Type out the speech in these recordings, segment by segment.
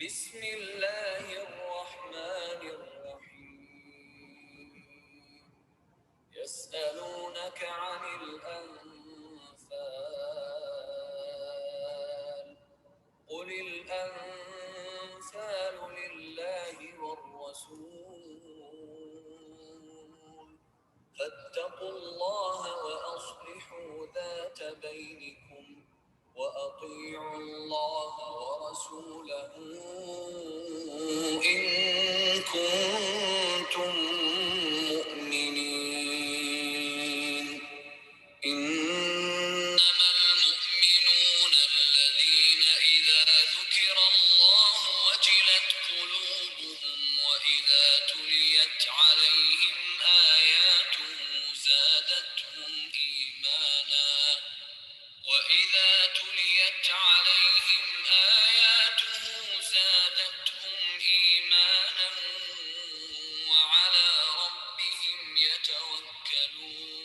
بسم الله الرحمن الرحيم يسألونك عن الأنفال قل الأنفال لله والرسول فاتقوا الله وأصلحوا ذات بينكم وأطيعوا الله ورسوله إن كنتم مؤمنين إنما المؤمنون الذين إذا ذكر الله وجلت قلوبهم وإذا تليت عليهم آياته زادتهم إيمانا وإذا تليت عليهم آياته زادتهم إيمانا وعلى ربهم يتوكلون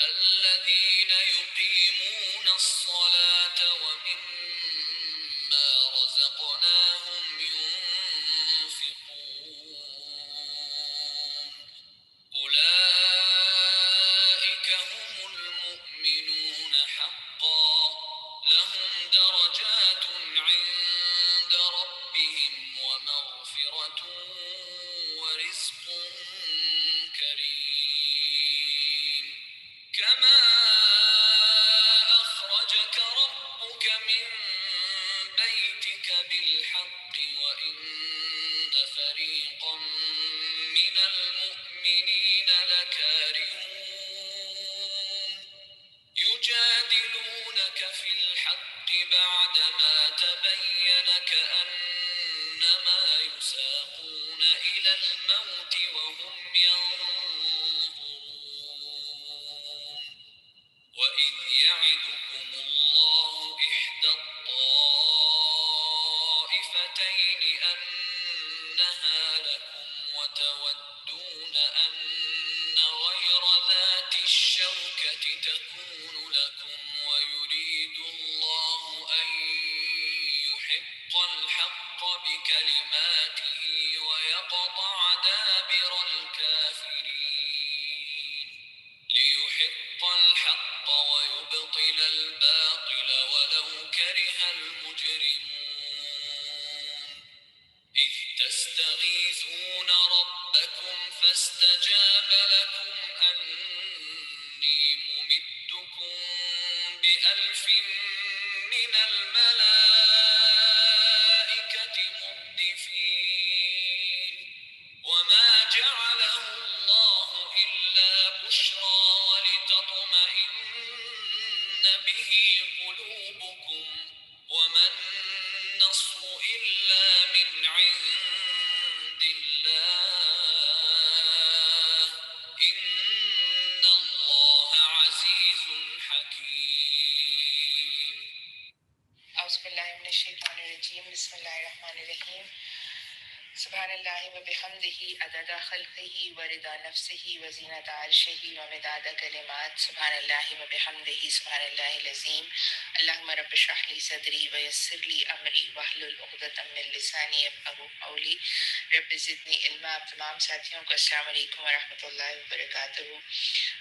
الذين يقيمون الصلاة ومما رزقناهم ينفقون أولئك هم المؤمنون حقا لهم درجات عند ربهم ومغفرة ورزق كريم كما أخرجك ربك من بيتك بالحق وإن فريقا من المؤمنين لكارهون يجادلونك في الحق بعدما تبين كأنما يساقون إلى الموت وهم ينظرون وإذ يعدكم الله إحدى الطائفتين أنها لكم وتودون أن غير ذات الشوكة تكون لكم ويريد الله أن يحق الحق بكلماته ويقطع دابر الكافرين ليحق الحق ويبطل الباطل ولو كره المجرمون إذ تستغيثون ربكم فاستجاب لكم أني ممدكم بألف من الملائكة مردفين وما جعله الله إلا بشرى ولتطمئن به قلوبكم وما النصر إلا من عند الله إن الله عزيز حكيم اعوذ باللہ من الشیطان الرجیم بسم اللہ الرحمن الرحیم سبحان اللہ وبحمدہ عدد خلقہ ورضا نفسہ وزینۃ عرشہ ومداد کلمات سبحان اللہ وبحمدہ سبحان اللہ العظیم اللہم رب اشرح لی صدری ویسر لی امری واحلل عقدۃ من لسانی یفقہوا قولی رب زدنی علما. تمام ساتھیوں کو السلام علیکم ورحمۃ اللہ وبرکاتہ.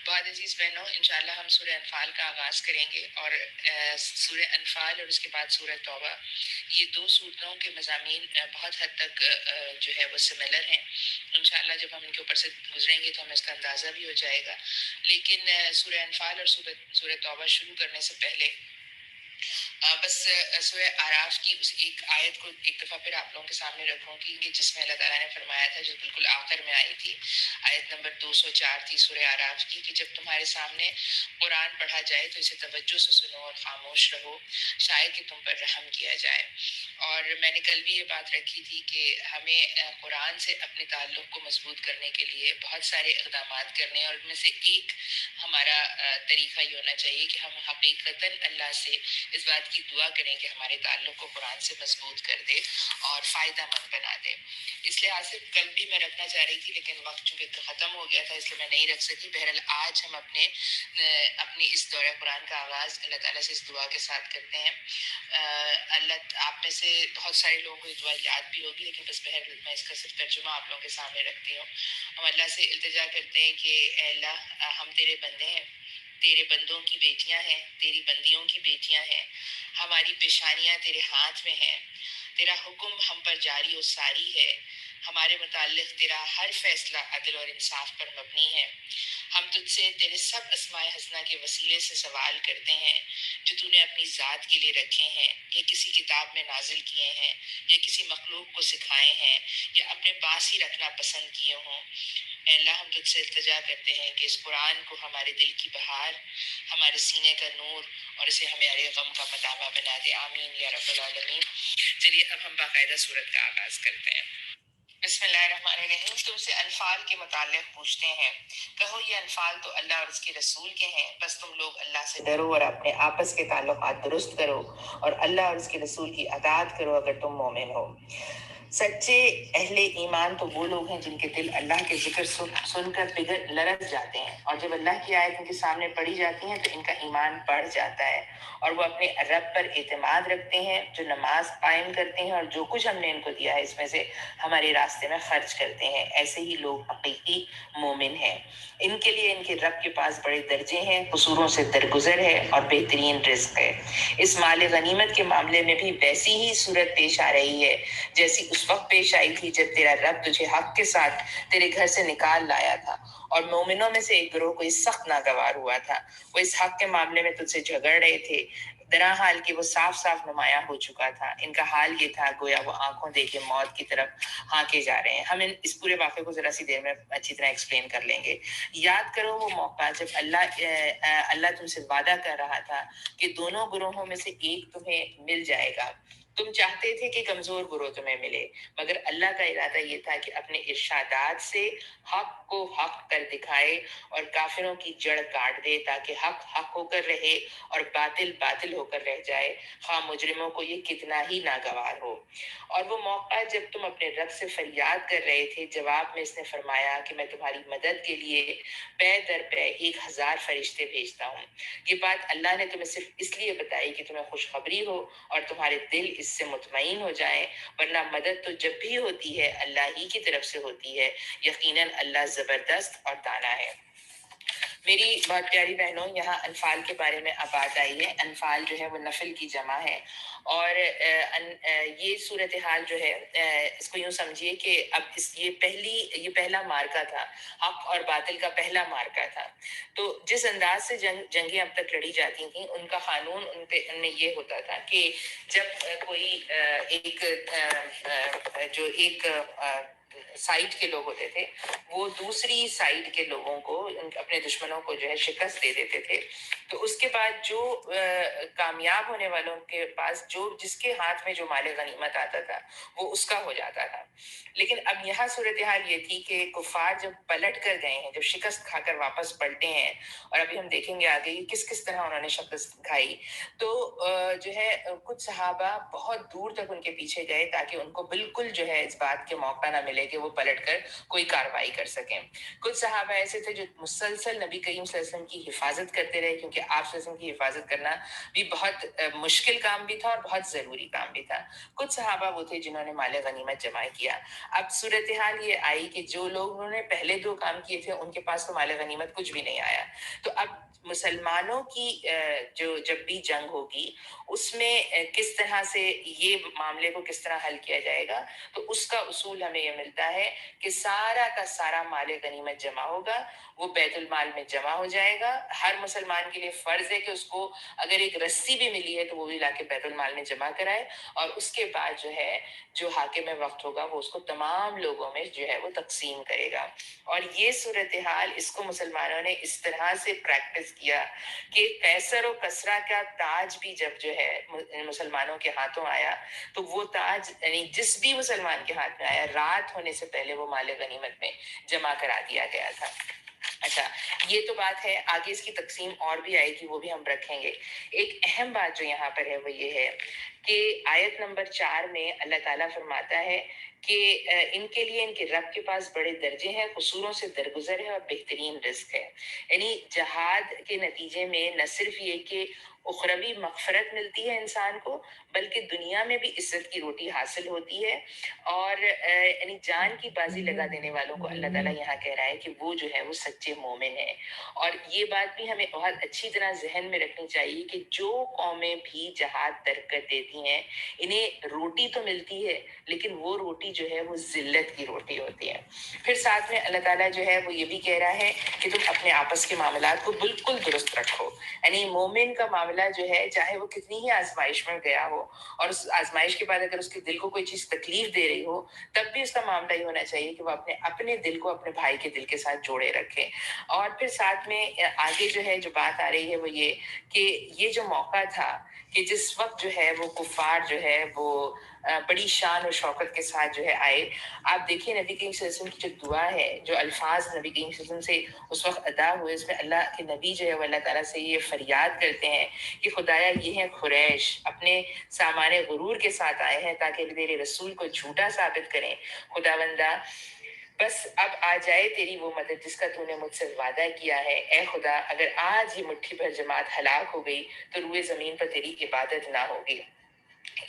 بہت عزیز بہنوں، انشاءاللہ ہم سورہ انفال کا آغاز کریں گے اور سورہ انفال اور اس کے بعد سورہ توبہ، یہ دو سورتوں کے مضامین بہت حد تک جو ہے وہ سملر ہیں. انشاءاللہ جب ہم ان کے اوپر سے گزریں گے تو ہمیں اس کا اندازہ بھی ہو جائے گا. لیکن سورہ انفال اور سورہ توبہ شروع کرنے سے پہلے بس سورہ اعراف کی اس ایک آیت کو ایک دفعہ پھر آپ لوگوں کے سامنے رکھوں گی کہ جس میں اللہ تعالیٰ نے فرمایا تھا، جو بالکل آخر میں آئی تھی، آیت نمبر 204 تھی سورہ اعراف کی، کہ جب تمہارے سامنے قرآن پڑھا جائے تو اسے توجہ سے سنو اور خاموش رہو، شاید کہ تم پر رحم کیا جائے. اور میں نے کل بھی یہ بات رکھی تھی کہ ہمیں قرآن سے اپنے تعلق کو مضبوط کرنے کے لیے بہت سارے اقدامات کرنے ہیں، اور ان میں سے ایک ہمارا طریقہ یہ ہونا چاہیے کہ ہم حقیقتاً اللہ سے اس بات رب کی دعا کریں کہ ہمارے تعلق کو قرآن سے مضبوط کر دے اور فائدہ مند بنا دے. اس لحاظ سے کل بھی میں رکھنا چاہ رہی تھی لیکن وقت چونکہ ختم ہو گیا تھا اس لیے میں نہیں رکھ سکی. بہرحال آج ہم اپنی اس دورہ قرآن کا آغاز اللہ تعالیٰ سے اس دعا کے ساتھ کرتے ہیں. اللہ آپ میں سے بہت سارے لوگوں کو یہ دعا یاد بھی ہوگی لیکن بس بہرحال میں اس کا صرف ترجمہ آپ لوگوں کے سامنے رکھتی ہوں. ہم اللہ سے التجا کرتے ہیں کہ اے اللہ ہم تیرے بندے ہیں، تیرے بندوں کی بیٹیاں ہیں، تیری بندیوں کی بیٹیاں ہیں، ہماری پیشانیاں تیرے ہاتھ میں ہیں، تیرا حکم ہم پر جاری و ساری ہے، ہمارے متعلق تیرا ہر فیصلہ عدل اور انصاف پر مبنی ہے. ہم تجھ سے تیرے سب اسماء حسنہ کے وسیلے سے سوال کرتے ہیں جو تو نے اپنی ذات کے لیے رکھے ہیں یا کسی کتاب میں نازل کیے ہیں یا کسی مخلوق کو سکھائے ہیں یا اپنے پاس ہی رکھنا پسند کیے ہوں. اے اللہ ہم تجھ سے التجا کرتے ہیں کہ اس قرآن کو ہمارے دل کی بہار، ہمارے سینے کا نور اور اسے ہمارے غم کا مداوع بنا دے. آمین یا رب العالمین. چلیے اب ہم باقاعدہ سورت کا آغاز کرتے ہیں. بسم اللہ الرحمن الرحیم. تم سے انفال کے متعلق پوچھتے ہیں، کہو یہ انفال تو اللہ اور اس کے رسول کے ہیں، بس تم لوگ اللہ سے ڈرو اور اپنے آپس کے تعلقات درست کرو اور اللہ اور اس کے رسول کی اطاعت کرو اگر تم مومن ہو. سچے اہل ایمان تو وہ لوگ ہیں جن کے دل اللہ کے ذکر سن کر لرز جاتے ہیں اور جب اللہ کی آیت ان کے سامنے پڑھی جاتی ہیں تو ان کا ایمان بڑھ جاتا ہے اور وہ اپنے رب پر اعتماد رکھتے ہیں، جو نماز قائم کرتے ہیں اور جو کچھ ہم نے ان کو دیا ہے اس میں سے ہمارے راستے میں خرچ کرتے ہیں. ایسے ہی لوگ حقیقی مومن ہیں. ان کے لیے ان کے رب کے پاس بڑے درجے ہیں، قصوروں سے درگزر ہے اور بہترین رزق ہے. اس مال غنیمت کے معاملے میں بھی ویسی ہی صورت پیش آ رہی ہے جیسی اس وقت پیش آئی تھی جب تیرا رب تجھے حق کے ساتھ تیرے گھر سے نکال لایا تھا اور مومنوں میں سے ایک گروہ کو اس سخت ناگوار ہوا تھا. وہ اس حق کے معاملے میں تجھ سے جھگڑ رہے تھے درا حال کہ وہ صاف صاف نمایاں ہو چکا تھا. ان کا حال یہ تھا گویا وہ آنکھوں دیکھے موت کی طرف ہانکے جا رہے ہیں. ہم اس پورے واقعے کو ذرا سی دیر میں اچھی طرح ایکسپلین کر لیں گے. یاد کرو وہ موقع جب اللہ تم سے وعدہ کر رہا تھا کہ دونوں گروہوں میں سے ایک تمہیں مل جائے گا. تم چاہتے تھے کہ کمزور گروہ تمہیں ملے مگر اللہ کا ارادہ یہ تھا کہ اپنے ارشادات سے حق کو حق کر دکھائے اور کافروں کی جڑ کاٹ دے تاکہ حق حق ہو کر رہے اور باطل باطل ہو کر رہ جائے خواہ مجرموں کو یہ کتنا ہی ناگوار ہو. اور وہ موقع جب تم اپنے رب سے فریاد کر رہے تھے جواب میں اس نے فرمایا کہ میں تمہاری مدد کے لیے پے در پے 1000 فرشتے بھیجتا ہوں. یہ بات اللہ نے تمہیں صرف اس لیے بتائی کہ تمہیں خوشخبری ہو اور تمہارے دل اس سے مطمئن ہو جائیں، ورنہ مدد تو جب بھی ہوتی ہے اللہ ہی کی طرف سے ہوتی ہے. یقیناً اللہ زبردست اور دانا ہے. میری بہت پیاری بہنوں، یہاں انفال کے بارے میں اب بات آئی ہے. انفال جو ہے وہ نفل کی جمع ہے اور یہ صورتحال جو ہے اس کو یوں سمجھیے کہ اب یہ پہلا مارکا تھا، حق اور باطل کا پہلا مارکا تھا. تو جس انداز سے جنگیں اب تک لڑی جاتی تھیں ان کا قانون ان میں یہ ہوتا تھا کہ جب کوئی ایک سائڈ کے لوگ ہوتے تھے وہ دوسری سائڈ کے لوگوں کو اپنے دشمنوں کو جو ہے شکست دے دیتے تھے تو اس کے بعد جو کامیاب ہونے والوں کے پاس جس کے ہاتھ میں جو مال غنیمت آتا تھا وہ اس کا ہو جاتا تھا. لیکن اب یہاں صورتحال یہ تھی کہ کفار جب پلٹ کر گئے ہیں، جب شکست کھا کر واپس پلٹے ہیں اور ابھی ہم دیکھیں گے آگے کس طرح انہوں نے شکست کھائی تو جو ہے کچھ صحابہ بہت دور تک ان کے پیچھے گئے تاکہ ان کو بالکل جو ہے اس بات کے موقع نہ ملے کہ وہ پلٹ کر کوئی کارروائی کر سکیں. کچھ صحابہ ایسے تھے جو مسلسل نبی کریم صلی اللہ علیہ وسلم کی حفاظت کرتے رہے کیونکہ آپ صلی اللہ علیہ وسلم کی حفاظت کرنا بھی بہت مشکل کام بھی تھا اور بہت ضروری کام بھی تھا. کچھ صحابہ وہ تھے جنہوں نے مال غنیمت جمع کیا. اب صورتحال یہ آئی کہ جو لوگوں نے پہلے 2 کام کیے تھے ان کے پاس تو مال غنیمت کچھ بھی نہیں آیا. تو اب مسلمانوں کی جب بھی جنگ ہوگی اس میں کس طرح سے یہ معاملے کو کس طرح حل کیا جائے گا تو اس کا اصول ہمیں یہ ملتا ہے کہ سارا کا سارا مال غنیمت جمع ہوگا، وہ بیت المال میں جمع ہو جائے گا. ہر مسلمان کے لیے فرض ہے کہ اس کو اگر ایک رسی بھی ملی ہے تو وہ بھی لا کے بیت المال میں جمع کرائے اور اس کے بعد جو حاکم وقت ہوگا وہ اس کو تمام لوگوں میں جو ہے وہ تقسیم کرے گا. اور یہ صورتحال اس کو مسلمانوں نے اس طرح سے پریکٹس کیا کہ قیصر و کسریٰ کا تاج بھی جب جو ہے مسلمانوں کے ہاتھوں آیا تو وہ تاج یعنی جس بھی مسلمان کے ہاتھ میں آیا رات ہونے سے پہلے وہ مال غنیمت میں جمع کرا دیا گیا تھا. اچھا، یہ تو بات ہے، آگے اس کی تقسیم اور بھی آئے گی، وہ بھی ہم رکھیں گے۔ ایک اہم بات جو یہاں پر ہے وہ یہ ہے کہ آیت نمبر 4 میں اللہ تعالیٰ فرماتا ہے کہ ان کے لیے ان کے رب کے پاس بڑے درجے ہیں، قصوروں سے درگزر ہے اور بہترین رزق ہے۔ یعنی جہاد کے نتیجے میں نہ صرف یہ کہ اخروی مغفرت ملتی ہے انسان کو، بلکہ دنیا میں بھی عزت کی روٹی حاصل ہوتی ہے، اور یعنی جان کی بازی لگا دینے والوں کو اللہ تعالیٰ یہاں کہہ رہا ہے کہ وہ جو ہے وہ سچے مومن ہیں۔ اور یہ بات بھی ہمیں بہت اچھی طرح ذہن میں رکھنی چاہیے کہ جو قومیں بھی جہاد ترک کر دیتی ہیں، انہیں روٹی تو ملتی ہے لیکن وہ روٹی جو ہے وہ ذلت کی روٹی ہوتی ہے۔ پھر ساتھ میں اللہ تعالیٰ جو ہے وہ یہ بھی کہہ رہا ہے کہ تم اپنے آپس کے معاملات کو بالکل درست رکھو۔ یعنی مومن کا معاملہ جو ہے، چاہے وہ کتنی ہی آزمائش میں گیا ہو، اور اس آزمائش کے بعد اگر اس کے دل کو کوئی چیز تکلیف دے رہی ہو، تب بھی اس کا معاملہ یہ ہونا چاہیے کہ وہ اپنے دل کو اپنے بھائی کے دل کے ساتھ جوڑے رکھے۔ اور پھر ساتھ میں آگے جو ہے جو بات آ رہی ہے وہ یہ کہ یہ جو موقع تھا کہ جس وقت جو ہے وہ کفار جو ہے وہ بڑی شان و شوکت کے ساتھ جو ہے آئے۔ آپ دیکھیں نبی کریم صلی اللہ علیہ وسلم کی جو دعا ہے، جو الفاظ نبی کریم صلی اللہ علیہ وسلم سے اس وقت ادا ہوئے، اس میں اللہ کے نبی جو ہے وہ اللہ تعالیٰ سے یہ فریاد کرتے ہیں کہ خدایا یہ ہیں قریش، اپنے سامان غرور کے ساتھ آئے ہیں تاکہ تیرے رسول کو جھوٹا ثابت کریں۔ خداوندہ بس اب آ جائے تیری وہ مدد جس کا تو نے مجھ سے وعدہ کیا ہے۔ اے خدا، اگر آج یہ مٹھی بھر جماعت ہلاک ہو گئی تو روئے زمین پر تیری عبادت نہ ہوگی۔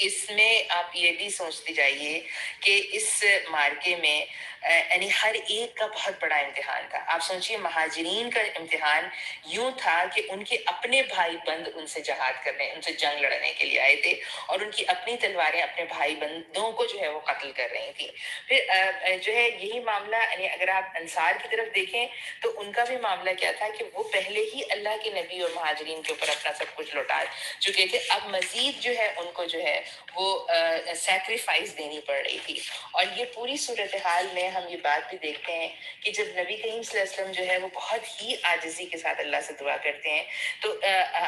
اس میں آپ یہ بھی سوچتے جائیے کہ اس مارکے میں یعنی ہر ایک کا بہت بڑا امتحان تھا۔ آپ سوچئے مہاجرین کا امتحان یوں تھا کہ ان کے اپنے بھائی بند ان سے جہاد کرنے، ان سے جنگ لڑنے کے لیے آئے تھے، اور ان کی اپنی تلواریں اپنے بھائی بندوں کو جو ہے وہ قتل کر رہی تھیں۔ پھر جو ہے یہی معاملہ، یعنی اگر آپ انصار کی طرف دیکھیں تو ان کا بھی معاملہ کیا تھا کہ وہ پہلے ہی اللہ کے نبی اور مہاجرین کے اوپر اپنا سب کچھ لوٹا چکے تھے، اب مزید جو ہے ان کو جو ہے وہ سیکریفائس دینی پڑ رہی تھی۔ اور یہ پوری صورتحال میں ہم یہ بات بھی دیکھتے ہیں کہ جب نبی کریم صلی اللہ علیہ وسلم جو ہے وہ بہت ہی عاجزی کے ساتھ اللہ سے دعا کرتے ہیں تو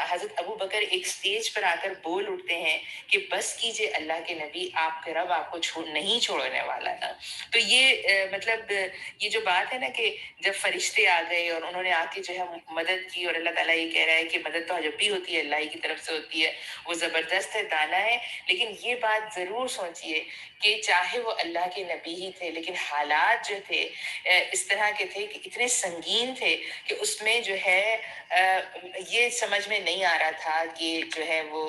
حضرت ابو بکر ایک سٹیج پر آ کر بول اٹھتے ہیں کہ بس کیجئے اللہ کے نبی، آپ کے رب آپ کو نہیں چھوڑنے والا نا۔ تو یہ مطلب یہ جو بات ہے نا کہ جب فرشتے آ گئے اور انہوں نے آ کے جو ہے مدد کی، اور اللہ تعالیٰ یہ کہہ رہا ہے کہ مدد تو جب بھی ہوتی ہے اللہ ہی کی طرف سے ہوتی ہے، وہ زبردست ہے، دانا ہے۔ لیکن یہ بات ضرور سوچئے کہ چاہے وہ اللہ کے نبی ہی تھے، لیکن حالات جو تھے اس طرح کے تھے کہ اتنے سنگین تھے کہ اس میں جو ہے یہ سمجھ میں نہیں آ رہا تھا کہ جو ہے وہ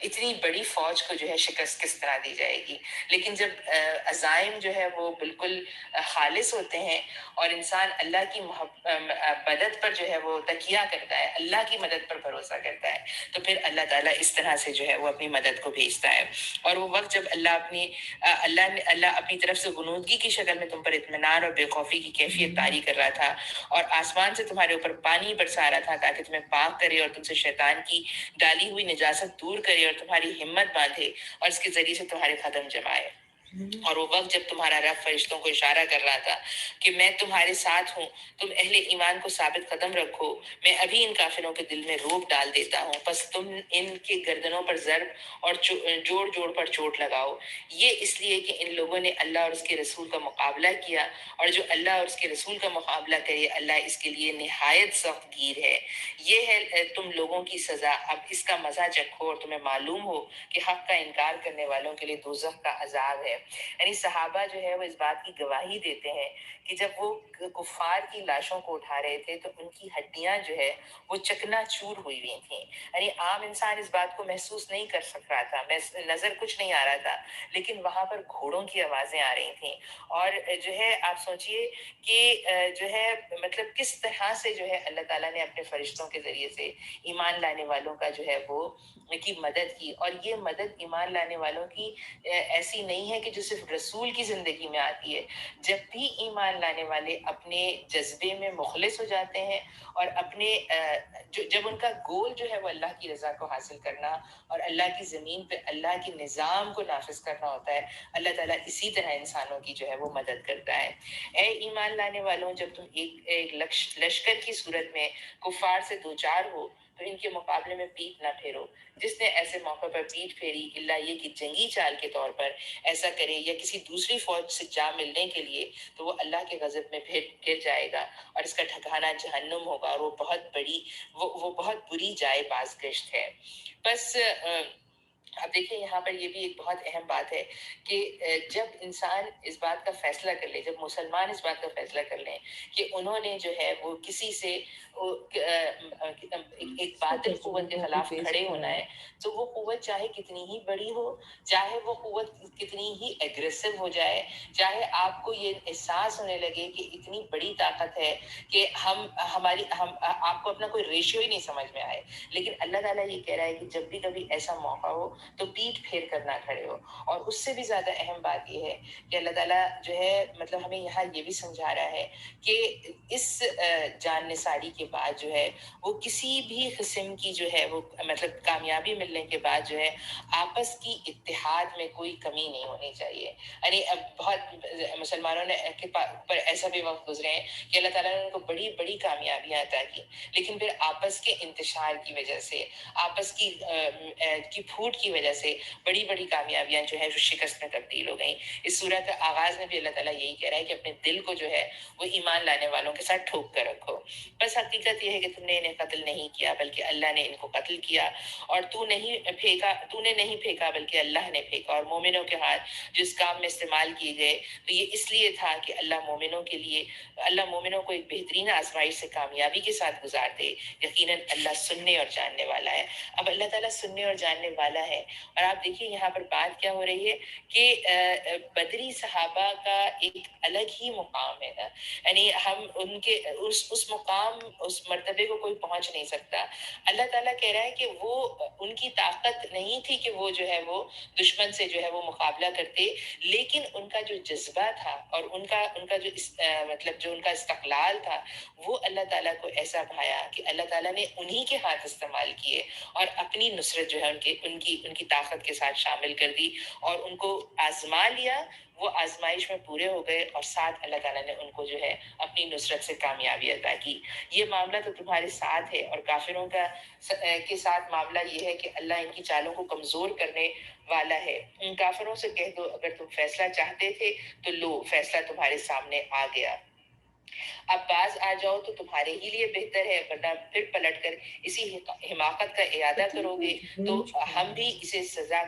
اتنی بڑی فوج کو جو ہے شکست کس طرح دی جائے گی۔ لیکن جب عزائم جو ہے وہ بالکل خالص ہوتے ہیں اور انسان اللہ کی مدد پر جو ہے وہ تکیہ کرتا ہے، اللہ کی مدد پر بھروسہ کرتا ہے، تو پھر اللہ تعالیٰ اس طرح سے جو ہے وہ اپنی مدد کو بھیجتا ہے۔ اور وہ وقت جب اللہ اپنی طرف سے غنودگی کی شکل میں تم پر اطمینان اور بے خوفی کی کیفیت طاری کر رہا تھا، اور آسمان سے تمہارے اوپر پانی برسا رہا تھا تاکہ تمہیں پاک کرے اور تم سے شیطان کی ڈالی ہوئی نجاست دور کرے اور تمہاری ہمت باندھے اور اس کے ذریعے سے تمہارے قدم جمائے۔ اور وہ وقت جب تمہارا رب فرشتوں کو اشارہ کر رہا تھا کہ میں تمہارے ساتھ ہوں، تم اہل ایمان کو ثابت قدم رکھو، میں ابھی ان کافروں کے دل میں روب ڈال دیتا ہوں، پس تم ان کے گردنوں پر ضرب اور جوڑ جوڑ پر چوٹ لگاؤ۔ یہ اس لیے کہ ان لوگوں نے اللہ اور اس کے رسول کا مقابلہ کیا، اور جو اللہ اور اس کے رسول کا مقابلہ کرے اللہ اس کے لیے نہایت سخت گیر ہے۔ یہ ہے تم لوگوں کی سزا، اب اس کا مزہ چکھو اور تمہیں معلوم ہو کہ حق کا انکار کرنے والوں کے لیے دوزخ کا عذاب ہے۔ یعنی صحابہ جو ہے وہ اس بات کی گواہی دیتے ہیں کہ جب وہ کفار کی لاشوں کو اٹھا رہے تھے تو ان کی ہڈیاں جو ہے وہ چکنا چور ہوئی ہوئی تھیں۔ یعنی عام انسان اس بات کو محسوس نہیں کر سک رہا تھا، نظر کچھ نہیں آ رہا تھا، لیکن وہاں پر گھوڑوں کی آوازیں آ رہی تھیں۔ اور جو ہے آپ سوچئے کہ جو ہے مطلب کس طرح سے جو ہے اللہ تعالیٰ نے اپنے فرشتوں کے ذریعے سے ایمان لانے والوں کا جو ہے وہ کی مدد کی۔ اور یہ مدد ایمان لانے والوں کی ایسی نہیں ہے کہ جو صرف رسول کی زندگی میں آتی ہے۔ جب بھی ایمان لانے والے اپنے جذبے میں مخلص ہو جاتے ہیں اور اپنے جب ان کا گول جو ہے وہ اللہ کی رضا کو حاصل کرنا اور اللہ کی زمین پہ اللہ کے نظام کو نافذ کرنا ہوتا ہے، اللہ تعالیٰ اسی طرح انسانوں کی جو ہے وہ مدد کرتا ہے۔ اے ایمان لانے والوں، جب تم ایک لشکر کی صورت میں کفار سے دوچار ہو تو ان کے مقابلے میں پیٹ نہ پھیرو. جس نے ایسے موقع پر پیٹ پھیری الا یہ کہ جنگی چال کے طور پر ایسا کرے یا کسی دوسری فوج سے جا ملنے کے لیے، تو وہ اللہ کے غضب میں گر جائے گا اور اس کا ٹھکانہ جہنم ہوگا، اور وہ بہت بری جائے بازگشت ہے. بس اب دیکھیں یہاں پر یہ بھی ایک بہت اہم بات ہے کہ جب انسان اس بات کا فیصلہ کر لے، جب مسلمان اس بات کا فیصلہ کر لیں کہ انہوں نے جو ہے وہ کسی سے ایک باطل قوت کے خلاف کھڑے ہونا ہے، تو وہ قوت چاہے کتنی ہی بڑی ہو، چاہے وہ قوت کتنی ہی ایگریسو ہو جائے، چاہے آپ کو یہ احساس ہونے لگے کہ اتنی بڑی طاقت ہے کہ آپ کو اپنا کوئی ریشیو ہی نہیں سمجھ میں آئے، لیکن اللہ تعالیٰ یہ کہہ رہا ہے کہ جب بھی کبھی ایسا موقع ہو تو پیٹ پھیر کر نہ کھڑے ہو. اور اس سے بھی زیادہ اہم بات یہ ہے کہ اللہ تعالیٰ جو ہے مطلب ہمیں یہاں یہ بھی سمجھا رہا ہے کہ اس جان نثاری کے بعد جو ہے وہ کسی بھی قسم کی جو ہے وہ مطلب کامیابی ملنے کے بعد جو ہے آپس کی اتحاد میں کوئی کمی نہیں ہونی چاہیے. یعنی اب بہت مسلمانوں نے پر ایسا بھی وقت گزرے ہیں کہ اللہ تعالیٰ نے ان کو بڑی بڑی کامیابیاں عطا کی، لیکن پھر آپس کے انتشار کی وجہ سے، آپس کی پھوٹ کی وجہ سے بڑی بڑی کامیابیاں جو ہے شکست میں تبدیل ہو گئیں. اس سورہ کا آغاز میں بھی اللہ تعالیٰ یہی کہہ رہا ہے کہ اپنے دل کو جو ہے وہ ایمان لانے والوں کے ساتھ ٹھوک کر رکھو. بس حقیقت یہ ہے کہ تم نے انہیں قتل نہیں کیا بلکہ اللہ نے ان کو قتل کیا، اور تو نے نہیں پھینکا بلکہ اللہ نے پھینکا، اور مومنوں کے ہاتھ جو اس کام میں استعمال کیے گئے تو یہ اس لیے تھا کہ اللہ مومنوں کو ایک بہترین آزمائش سے کامیابی کے ساتھ گزار دے. یقیناً اللہ سننے اور جاننے والا ہے. اب اللہ تعالیٰ سننے اور جاننے والا ہے، اور آپ دیکھیے یہاں پر بات کیا ہو رہی ہے کہ بدری صحابہ کا ایک الگ ہی مقام ہے نا، یعنی ہم ان کے اس مقام، اس مرتبے کو کوئی پہنچ نہیں سکتا. اللہ تعالیٰ کہہ رہا ہے کہ وہ ان کی طاقت نہیں تھی کہ وہ جو ہے وہ دشمن سے جو ہے وہ مقابلہ کرتے، لیکن ان کا جو جذبہ تھا اور ان کا جو مطلب جو ان کا استقلال تھا وہ اللہ تعالیٰ کو ایسا بھایا کہ اللہ تعالیٰ نے انہی کے ہاتھ استعمال کیے اور اپنی نصرت جو ہے ان کی طاقت کے ساتھ شامل کر دی اور ان کو آزما لیا. وہ آزمائش میں پورے ہو گئے اور ساتھ اللہ تعالیٰ نے ان کو جو ہے اپنی نصرت سے کامیابی عطا کی. یہ معاملہ تو تمہارے ساتھ ہے، اور کافروں کے ساتھ معاملہ یہ ہے کہ اللہ ان کی چالوں کو کمزور کرنے والا ہے. ان کافروں سے کہہ دو اگر تم فیصلہ چاہتے تھے تو لو، فیصلہ تمہارے سامنے آ گیا، اب باز آ جاؤ تو تمہارے ہی لیے بہتر ہے، ورنہ پھر پلٹ کر اسی حماقت کا اعادہ کرو گے تو ہم بھی اسی سزا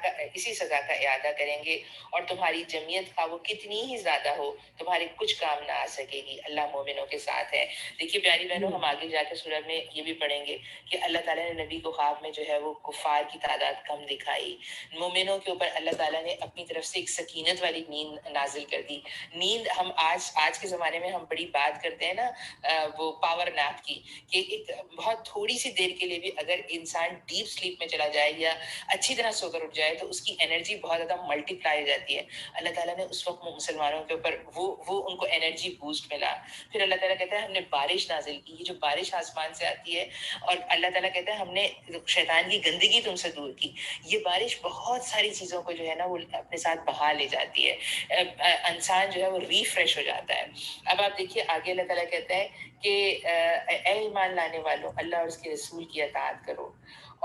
کا اعادہ کریں گے، اور تمہاری جمعیت خواہ وہ کتنی ہی زیادہ ہو تمہارے کچھ کام نہ آ سکے گی، اللہ مومنوں کے ساتھ ہے. دیکھیے پیاری بہنوں، ہم آگے جا کے سورہ میں یہ بھی پڑھیں گے کہ اللہ تعالیٰ نے نبی کو خواب میں جو ہے وہ کفار کی تعداد کم دکھائی. مومنوں کے اوپر اللہ تعالیٰ نے اپنی طرف سے ایک سکینت والی نیند نازل کر دی. نیند ہم آج کے زمانے میں ہم بڑی بات کرتے ہیں نا وہ پاور نیپ کی، کہ ایک بہت تھوڑی سی دیر کے لیے بھی اگر انسان ڈیپ سلیپ میں چلا جائے یا اچھی طرح سو کر اٹھ جائے تو اس کی انرجی بہت زیادہ ملٹی پلائی ہو جاتی ہے. اللہ تعالیٰ نے اس وقت مسلمانوں کے اوپر وہ ان کو انرجی بوسٹ ملا. پھر اللہ تعالیٰ کہتا ہے ہم نے بارش نازل کی، یہ جو بارش آسمان سے آتی ہے، اور اللہ تعالیٰ کہتا ہے ہم نے شیطان کی گندگی تم سے دور کی. یہ بارش بہت ساری چیزوں کو جو ہے نا وہ اپنے ساتھ بہا لے جاتی ہے، انسان جو ہے وہ ریفریش ہو جاتا ہے. اب آپ دیکھیے آگے اللہ تعالیٰ کہتا ہے کہ اے ایمان لانے والوں، اللہ اور اس کے رسول کی اطاعت کرو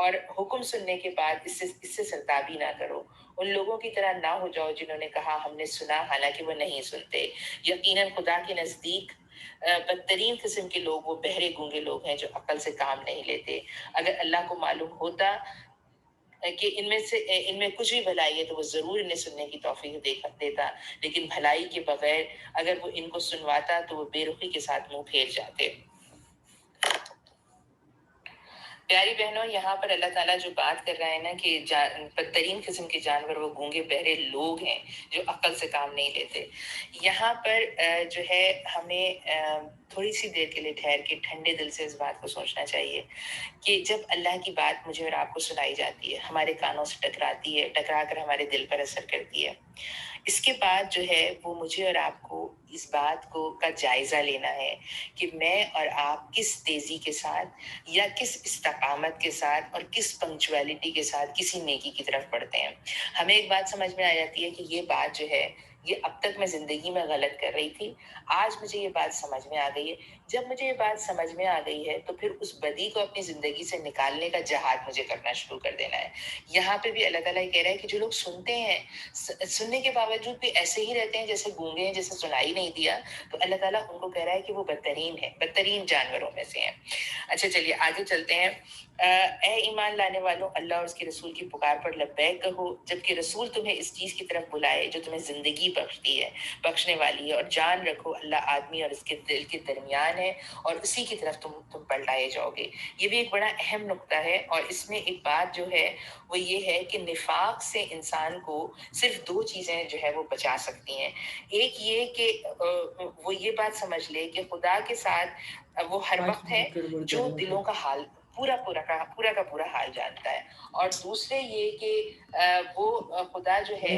اور حکم سننے کے بعد اس سے سرتابی نہ کرو. ان لوگوں کی طرح نہ ہو جاؤ جنہوں نے کہا ہم نے سنا حالانکہ وہ نہیں سنتے. یقیناً خدا کے نزدیک بدترین قسم کے لوگ وہ بہرے گونگے لوگ ہیں جو عقل سے کام نہیں لیتے. اگر اللہ کو معلوم ہوتا کہ ان میں کچھ بھی بھلائی ہے تو وہ ضرور انہیں سننے کی توفیق دیتا، لیکن بھلائی کے بغیر اگر وہ ان کو سنواتا تو وہ بے رخی کے ساتھ منہ پھیر جاتے. پیاری بہنوں، یہاں پر اللہ تعالیٰ جو بات کر رہا ہے نا کہ بدترین قسم کے جانور وہ گونگے بہرے لوگ ہیں جو عقل سے کام نہیں لیتے. یہاں پر جو ہے ہمیں تھوڑی سی دیر کے لیے ٹھہر کے ٹھنڈے دل سے اس بات کو سوچنا چاہیے کہ جب اللہ کی بات مجھے اور آپ کو سنائی جاتی ہے، ہمارے کانوں سے ٹکرا کر ہمارے دل پر اثر کرتی ہے، اس کے بعد جو ہے وہ مجھے اور آپ کو اس بات کا جائزہ لینا ہے کہ میں اور آپ کس تیزی کے ساتھ یا کس استقامت کے ساتھ اور کس پنکچویلٹی کے ساتھ کسی نیکی کی طرف بڑھتے ہیں. ہمیں ایک بات سمجھ میں آ جاتی ہے کہ یہ بات جو ہے یہ اب تک میں زندگی میں غلط کر رہی تھی، آج مجھے یہ بات سمجھ میں آ گئی ہے۔ جب مجھے یہ بات سمجھ میں آ گئی ہے تو پھر اس بدی کو اپنی زندگی سے نکالنے کا جہاد مجھے کرنا شروع کر دینا ہے۔ یہاں پہ بھی اللہ تعالیٰ یہ کہہ رہا ہے کہ جو لوگ سنتے ہیں، سننے کے باوجود بھی ایسے ہی رہتے ہیں جیسے گونگے ہیں، جیسے سنائی نہیں دیا، تو اللہ تعالیٰ ان کو کہہ رہا ہے کہ وہ بدترین ہے، بدترین جانوروں میں سے ہیں۔ اچھا چلیے آگے چلتے ہیں۔ اے ایمان لانے والوں، اللہ اور اس کے رسول کی پکار پر لبیک کہو، جبکہ رسول تمہیں اس چیز کی طرف بلائے جو تمہیں زندگی بخشتی ہے، بخشنے والی ہے، اور جان رکھو اللہ آدمی اور اس کے دل کے درمیان ہے، اور اسی کی طرف تم پلٹائے جاؤ گے۔ یہ بھی ایک بڑا اہم نقطہ ہے، اور اس میں ایک بات جو ہے وہ یہ ہے کہ نفاق سے انسان کو صرف دو چیزیں جو ہے وہ بچا سکتی ہیں۔ ایک یہ کہ وہ یہ بات سمجھ لے کہ خدا کے ساتھ وہ ہر وقت ہے جو دلوں کا حال پورا کا پورا حال جانتا ہے، اور دوسرے یہ کہ وہ خدا جو ہے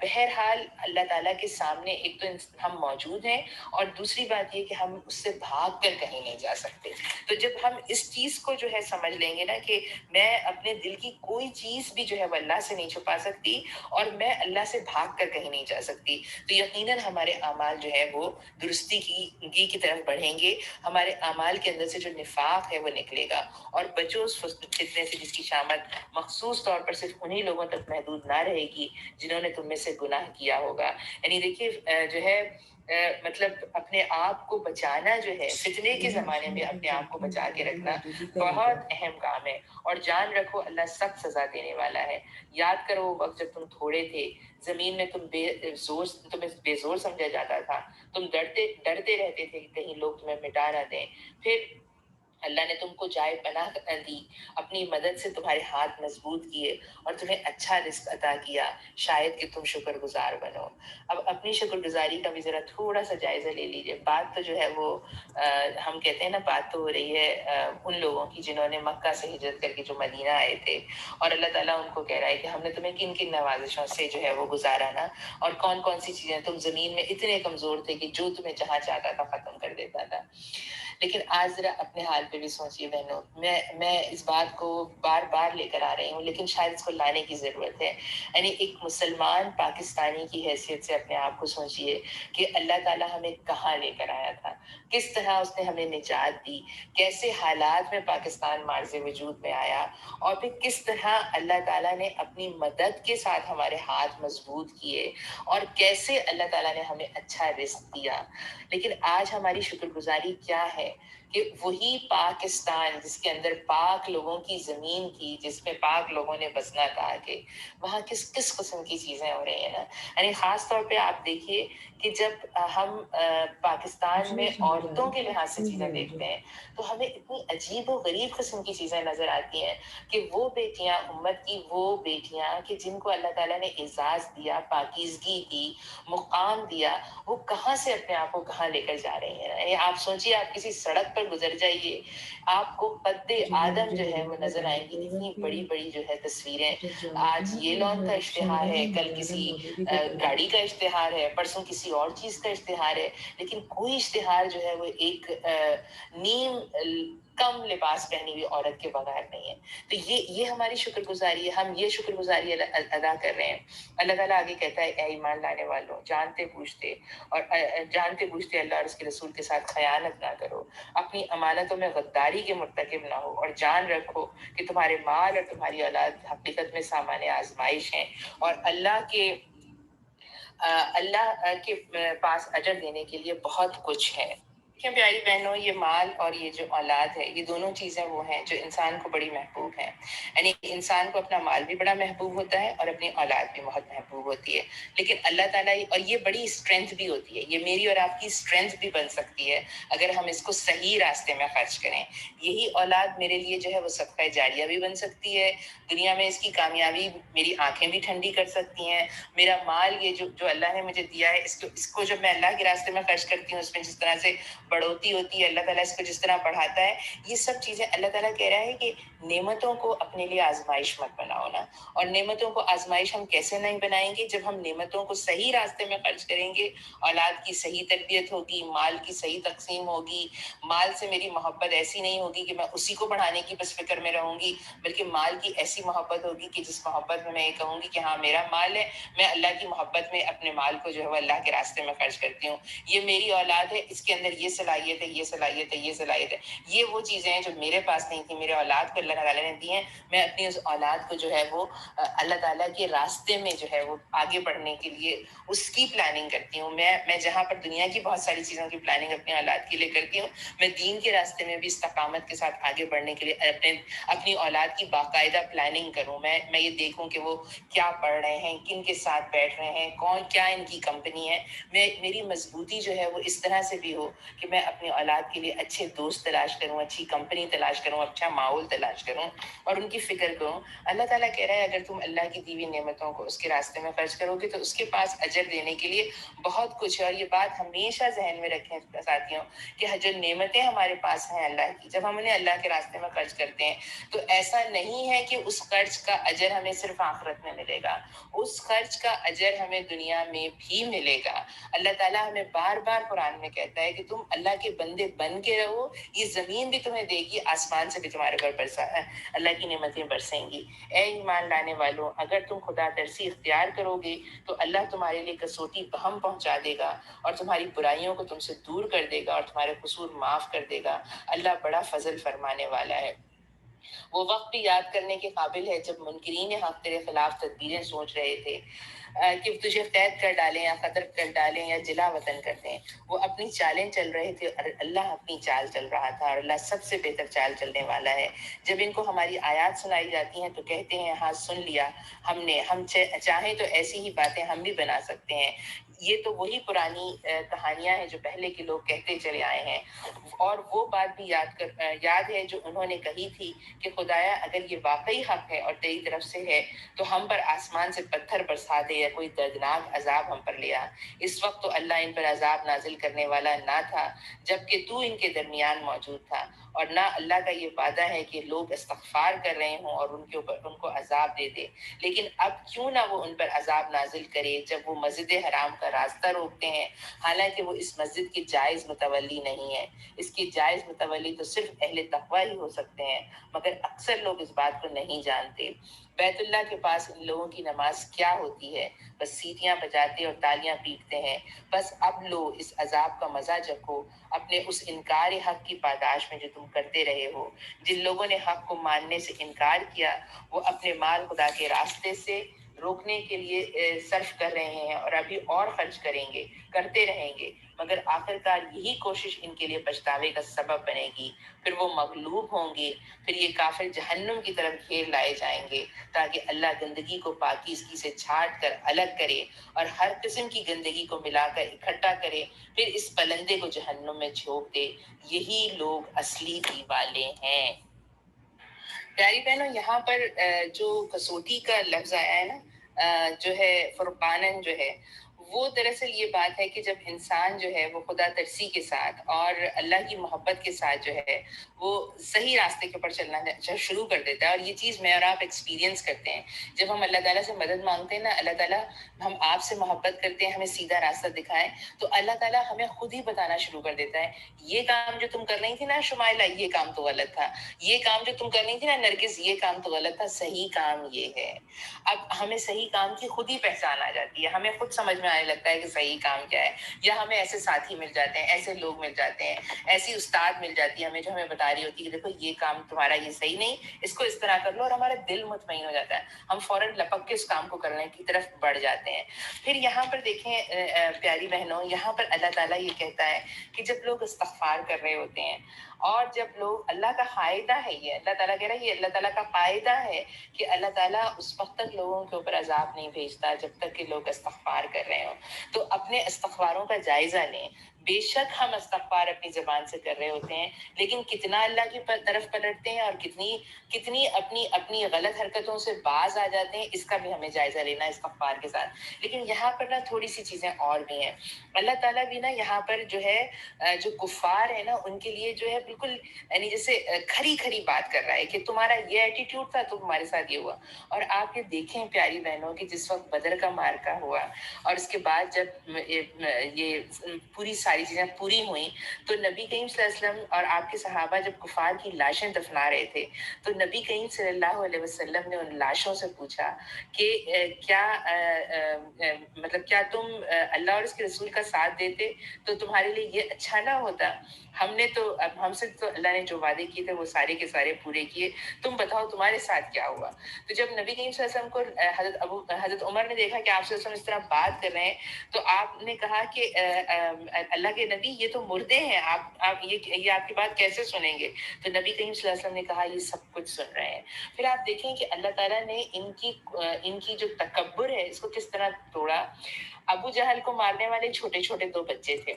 بہرحال اللہ تعالیٰ کے سامنے ایک تو ہم موجود ہیں، اور دوسری بات یہ کہ ہم اس سے بھاگ کر کہیں نہیں جا سکتے۔ تو جب ہم اس چیز کو جو ہے سمجھ لیں گے نا کہ میں اپنے دل کی کوئی چیز بھی جو ہے وہ اللہ سے نہیں چھپا سکتی، اور میں اللہ سے بھاگ کر کہیں نہیں جا سکتی، تو یقیناً ہمارے اعمال جو ہے وہ درستی کی طرف بڑھیں گے، ہمارے اعمال کے اندر سے جو نفاق ہے وہ نکلے گا، اور بچو اس فتنے سے جس کی شامت مخصوص طور پر صرف انہی لوگوں تک محدود نہ رہے گی جنہوں نے تم میں سے گناہ کیا ہوگا۔ یعنی دیکھیے جو ہے مطلب اپنے آپ کو بچانا جو ہے، فتنے کے زمانے میں اپنے آپ کو بچا کے رکھنا بہت اہم کام ہے، اور جان رکھو اللہ سخت سزا دینے والا ہے۔ یاد کرو وہ وقت جب تم تھوڑے تھے، زمین میں تمہیں بے زور سمجھا جاتا تھا، تم ڈرتے رہتے تھے کہ کہیں لوگ تمہیں مٹا نہ دیں، پھر اللہ نے تم کو جائے پناہ دی، اپنی مدد سے تمہارے ہاتھ مضبوط کیے، اور تمہیں اچھا رزق عطا کیا، شاید کہ تم شکر گزار بنو۔ اب اپنی شکر گزاری کا بھی ذرا تھوڑا سا جائزہ لے لیجئے۔ بات تو جو ہے وہ ہم کہتے ہیں نا، بات تو ہو رہی ہے ان لوگوں کی جنہوں نے مکہ سے ہجرت کر کے جو مدینہ آئے تھے، اور اللہ تعالیٰ ان کو کہہ رہا ہے کہ ہم نے تمہیں کن کن نوازشوں سے جو ہے وہ گزارا نا، اور کون کون سی چیزیں تم زمین میں اتنے کمزور تھے کہ جو تمہیں جہاں چاہتا تھا ختم کر دیتا تھا۔ لیکن آج ذرا اپنے حال پہ بھی سوچیے بہنوں، میں اس بات کو بار بار لے کر آ رہی ہوں، لیکن شاید اس کو لانے کی ضرورت ہے۔ یعنی ایک مسلمان پاکستانی کی حیثیت سے اپنے آپ کو سوچیے کہ اللہ تعالیٰ ہمیں کہاں لے کر آیا تھا، کس طرح اس نے ہمیں نجات دی، کیسے حالات میں پاکستان معرض وجود میں آیا، اور پھر کس طرح اللہ تعالیٰ نے اپنی مدد کے ساتھ ہمارے ہاتھ مضبوط کیے، اور کیسے اللہ تعالیٰ نے ہمیں اچھا رزق دیا۔ لیکن آج ہماری شکر گزاری کیا ہے کہ وہی پاکستان جس کے اندر پاک لوگوں کی زمین تھی، جس میں پاک لوگوں نے بسنا تھا، کہ وہاں کس قسم کی چیزیں ہو رہی ہیں نا۔ یعنی خاص طور پہ آپ دیکھیے کہ جب ہم پاکستان میں عورتوں کے لحاظ سے چیزیں دیکھتے ہیں تو ہمیں اتنی عجیب و غریب قسم کی چیزیں نظر آتی ہیں کہ وہ بیٹیاں، امت کی وہ بیٹیاں کہ جن کو اللہ تعالیٰ نے اعزاز دیا، پاکیزگی دی، مقام دیا، وہ کہاں سے اپنے آپ کو کہاں لے کر جا رہی ہیں۔ یعنی آپ سوچیے، آپ کسی سڑک پر گزر جائیے، آپ کو قد آدم جو ہے وہ نظر آئیں گی، اتنی بڑی بڑی جو ہے تصویریں، آج یہ لون کا اشتہار ہے، کل کسی گاڑی کا اشتہار ہے، پرسوں کسی اور چیز کا اشتہار ہے، لیکن کوئی اشتہار جو ہے وہ ایک نیم کم لباس پہنی ہوئی عورت کے بغیر نہیں ہے۔ تو یہ ہماری شکر گزاری ہے، ہم یہ شکر گزاری ادا کر رہے ہیں۔ اللہ تعالیٰ آگے کہتا ہے، اے ایمان لانے والوں، جانتے بوجھتے اللہ اور اس کے رسول کے ساتھ خیانت نہ کرو، اپنی امانتوں میں غداری کے مرتکب نہ ہو، اور جان رکھو کہ تمہارے مال اور تمہاری اولاد حقیقت میں سامان آزمائش ہیں، اور اللہ کے پاس اجر دینے کے لیے بہت کچھ ہے۔ دیکھیں پیاری بہنوں، یہ مال اور یہ جو اولاد ہے، یہ دونوں چیزیں وہ ہیں جو انسان کو بڑی محبوب ہیں۔ یعنی انسان کو اپنا مال بھی بڑا محبوب ہوتا ہے، اور اپنی اولاد بھی بہت محبوب ہوتی ہے، لیکن اللہ تعالیٰ، اور یہ بڑی اسٹرینتھ بھی ہوتی ہے، یہ میری اور آپ کی اسٹرینتھ بھی بن سکتی ہے اگر ہم اس کو صحیح راستے میں خرچ کریں۔ یہی اولاد میرے لیے جو ہے وہ صدقہ جاریہ بھی بن سکتی ہے، دنیا میں اس کی کامیابی میری آنکھیں بھی ٹھنڈی کر سکتی ہیں۔ میرا مال، یہ جو اللہ نے مجھے دیا ہے، اس کو جب میں اللہ کے راستے میں خرچ کرتی ہوں، اس میں جس طرح سے بڑھوتی ہوتی ہے، اللہ تعالیٰ اس کو جس طرح بڑھاتا ہے، یہ سب چیزیں اللہ تعالیٰ کہہ رہا ہے کہ نعمتوں کو اپنے لیے آزمائش مت بناؤ نا۔ اور نعمتوں کو آزمائش ہم کیسے نہیں بنائیں گے؟ جب ہم نعمتوں کو صحیح راستے میں خرچ کریں گے، اولاد کی صحیح تربیت ہوگی، مال کی صحیح تقسیم ہوگی، مال سے میری محبت ایسی نہیں ہوگی کہ میں اسی کو بڑھانے کی بس فکر میں رہوں گی، بلکہ مال کی ایسی محبت ہوگی کہ جس محبت میں یہ کہوں گی کہ ہاں میرا مال ہے، میں اللہ کی محبت میں اپنے مال کو جو ہے وہ اللہ کے راستے میں خرچ کرتی ہوں۔ یہ میری اولاد ہے، اس کے اندر یہ صلاحیت ہے، یہ صلاحیت ہے، یہ صلاحیت ہے، یہ وہ چیزیں ہیں جو میرے پاس نہیں تھی، میرے اولاد کو اللہ تعالیٰ نے دی ہیں، میں اپنی اس اولاد کو جو ہے وہ اللہ تعالیٰ کے راستے میں جو ہے وہ آگے بڑھنے کے لیے اس کی پلاننگ کرتی ہوں۔ میں جہاں پر دنیا کی بہت ساری چیزوں کی پلاننگ اپنی اولاد کے لیے کرتی ہوں، میں دین کے راستے میں بھی استقامت کے ساتھ آگے بڑھنے کے لیے اپنی اولاد کی باقاعدہ پلاننگ کروں۔ میں یہ دیکھوں کہ وہ کیا پڑھ رہے ہیں، کن کے ساتھ بیٹھ رہے ہیں، کون کیا ان کی کمپنی ہے، میری مضبوطی جو ہے وہ اس طرح سے بھی ہو کہ میں اپنی اولاد کے لیے اچھے دوست تلاش کروں، اچھی کمپنی تلاش کروں، اچھا ماحول تلاش کروں اور ان کی فکر کروں۔ اللہ تعالیٰ کہہ رہا ہے اگر تم اللہ کی دی ہوئی نعمتوں کو اس کے راستے میں خرچ کرو گے تو اس کے پاس اجر دینے کے لیے بہت کچھ ہے۔ اور یہ بات ہمیشہ ذہن میں رکھیں ساتھیوں کہ جو نعمتیں ہمارے پاس ہیں اللہ کی، جب ہم انہیں اللہ کے راستے میں خرچ کرتے ہیں تو ایسا نہیں ہے کہ اس خرچ کا اجر ہمیں صرف آخرت میں ملے گا، اس خرچ کا اجر ہمیں دنیا میں بھی ملے گا۔ اللہ تعالیٰ ہمیں بار بار قرآن میں کہتا ہے کہ تم اللہ کے بندے بن کے رہو، یہ زمین بھی تمہیں دے گی، آسمان سے بھی تمہارے اوپر اللہ کی نعمتیں برسیں گی۔ اے ایمان لانے والوں، اگر تم خدا ترسی اختیار کرو گے تو اللہ تمہارے لیے کسوٹی بہم پہنچا دے گا اور تمہاری برائیوں کو تم سے دور کر دے گا اور تمہارے قصور معاف کر دے گا۔ اللہ بڑا فضل فرمانے والا ہے۔ وہ وقت بھی یاد کرنے کے قابل ہے جب منکرین حق تیرے خلاف تدبیریں سوچ رہے تھے کہ تجھے قید کر ڈالیں یا قتل کر ڈالیں یا جلا وطن کر دیں۔ وہ اپنی چالیں چل رہے تھے اور اللہ اپنی چال چل رہا تھا، اور اللہ سب سے بہتر چال چلنے والا ہے۔ جب ان کو ہماری آیات سنائی جاتی ہیں تو کہتے ہیں ہاں سن لیا ہم چاہیں تو ایسی ہی باتیں ہم بھی بنا سکتے ہیں۔ یہ تو وہی پرانی کہانیاں ہیں جو پہلے کے لوگ کہتے چلے آئے ہیں، اور وہ بات بھی یاد ہے جو انہوں نے کہی تھی کہ خدایا اگر یہ واقعی حق ہے اور تیری طرف سے ہے تو ہم پر آسمان سے پتھر برسا دے یا کوئی دردناک عذاب ہم پر لیا۔ اس وقت تو اللہ ان پر عذاب نازل کرنے والا نہ تھا جبکہ تو ان کے درمیان موجود تھا، اور نہ اللہ کا یہ وعدہ ہے کہ لوگ استغفار کر رہے ہوں اور ان کو عذاب دے دے۔ لیکن اب کیوں نہ وہ ان پر عذاب نازل کرے جب وہ مسجد حرام کا راستہ روکتے ہیں، حالانکہ وہ اس مسجد کے جائز متولی نہیں ہے۔ اس کے جائز متولی تو صرف اہل تقوی ہی ہو سکتے ہیں، مگر اکثر لوگ اس بات کو نہیں جانتے۔ بیت اللہ کے پاس ان لوگوں کی نماز کیا ہوتی ہے؟ بس سیٹیاں بجاتے اور تالیاں پیٹتے ہیں۔ بس اب لو اس عذاب کا مزہ چکھو اپنے اس انکار حق کی پاداش میں جو تم کرتے رہے ہو۔ جن لوگوں نے حق کو ماننے سے انکار کیا وہ اپنے مال خدا کے راستے سے روکنے کے لیے صرف کر رہے ہیں اور ابھی اور خرچ کرتے رہیں گے، مگر آخرکار یہی کوشش ان کے لیے پچھتاوے کا سبب بنے گی۔ پھر وہ مغلوب ہوں گے، پھر یہ کافر جہنم کی طرف گھیر لائے جائیں گے تاکہ اللہ گندگی کو پاکیزگی سے چھانٹ کر الگ کرے اور ہر قسم کی گندگی کو ملا کر اکٹھا کرے، پھر اس پلندے کو جہنم میں جھونک دے۔ یہی لوگ اصلی دی والے ہیں۔ پیاری بہنوں، یہاں پر جو کسوٹی کا لفظ آیا ہے نا، جو ہے فرقانن جو ہے، وہ دراصل یہ بات ہے کہ جب انسان جو ہے وہ خدا ترسی کے ساتھ اور اللہ کی محبت کے ساتھ جو ہے وہ صحیح راستے کے اوپر چلنا شروع کر دیتا ہے، اور یہ چیز میں اور آپ ایکسپیرینس کرتے ہیں۔ جب ہم اللہ تعالیٰ سے مدد مانگتے ہیں نا، اللہ تعالیٰ ہم آپ سے محبت کرتے ہیں، ہمیں سیدھا راستہ دکھائیں، تو اللہ تعالیٰ ہمیں خود ہی بتانا شروع کر دیتا ہے یہ کام جو تم کر رہی تھی نا شمائلہ، یہ کام تو غلط تھا، یہ کام جو تم کر رہی تھی نا نرگس، یہ کام تو غلط تھا، صحیح کام یہ ہے۔ اب ہمیں صحیح کام کی خود ہی پہچان آ جاتی ہے، ہمیں خود سمجھ میں آنے لگتا ہے کہ صحیح کام کیا ہے، یا ہمیں ایسے ساتھی مل جاتے ہیں، ایسے لوگ مل جاتے ہیں، ایسی استاد مل جاتی ہے ہمیں جو ہمیں بتا رہی ہوتی ہے کہ دیکھو یہ کام تمہارا یہ صحیح نہیں، اس کو اس طرح کر لو، اور ہمارا دل مطمئن ہو جاتا ہے، ہم فوراً لپک کے اس کام کو کرنے کی طرف بڑھ جاتے ہیں۔ پھر یہاں پر دیکھیں پیاری بہنوں، یہاں پر اللہ تعالیٰ یہ کہتا ہے کہ جب لوگ استغفار کر رہے ہوتے ہیں اور جب لوگ، اللہ کا قاعدہ ہے یہ، اللہ تعالیٰ کہہ رہا ہے یہ اللہ تعالیٰ کا قاعدہ ہے کہ اللہ تعالیٰ اس وقت تک لوگوں کے اوپر عذاب نہیں بھیجتا جب تک کہ لوگ استغفار کر رہے ہوں۔ تو اپنے استغفاروں کا جائزہ لیں، بے شک ہم استغفار اپنی زبان سے کر رہے ہوتے ہیں، لیکن کتنا اللہ کی طرف پلٹتے ہیں اور کتنی کتنی اپنی اپنی غلط حرکتوں سے باز آ جاتے ہیں، اس کا بھی ہمیں جائزہ لینا ہے استغفار کے ساتھ۔ لیکن یہاں پر نا تھوڑی سی چیزیں اور بھی ہیں۔ اللہ تعالیٰ بھی نا یہاں پر جو ہے جو کفار ہے نا ان کے لیے جو ہے بالکل یعنی جیسے کھری کھری بات کر رہا ہے کہ تمہارا یہ ایٹیٹیوڈ تھا تو تمہارے ساتھ یہ ہوا۔ اور آپ یہ دیکھیں پیاری بہنوں کہ جس وقت بدر کا معرکہ ہوا اور اس کے بعد جب یہ پوری ساری چیزیں پوری ہوئیں تو نبی کریم صلی اللہ علیہ وسلم اور آپ کے صحابہ جب کفار کی لاشیں دفنا رہے تھے تو نبی کریم صلی اللہ علیہ وسلم نے ان لاشوں سے پوچھا کہ کیا مطلب کیا تم اللہ اور اس کے رسول کا ساتھ دیتے تو تمہارے لیے یہ اچھا نہ ہوتا؟ ہم نے تو اب ہم سے تو اللہ نے جو وعدے کیے تھے وہ سارے کے سارے پورے کیے، تم بتاؤ تمہارے ساتھ کیا ہوا؟ تو جب نبی کریم صلی اللہ علیہ وسلم کو حضرت عمر نے دیکھا کہ آپ صلی اللہ علیہ وسلم اس طرح بات کر رہے ہیں تو آپ نے کہا کہ اللہ کے نبی یہ تو مردے ہیں، آپ یہ آپ کی بات کیسے سنیں گے؟ تو نبی کریم صلی اللہ علیہ وسلم نے کہا یہ سب کچھ سن رہے ہیں۔ پھر آپ دیکھیں کہ اللہ تعالیٰ نے ان کی جو تکبر ہے اس کو کس طرح توڑا۔ ابو جہل کو مارنے والے چھوٹے چھوٹے دو بچے تھے،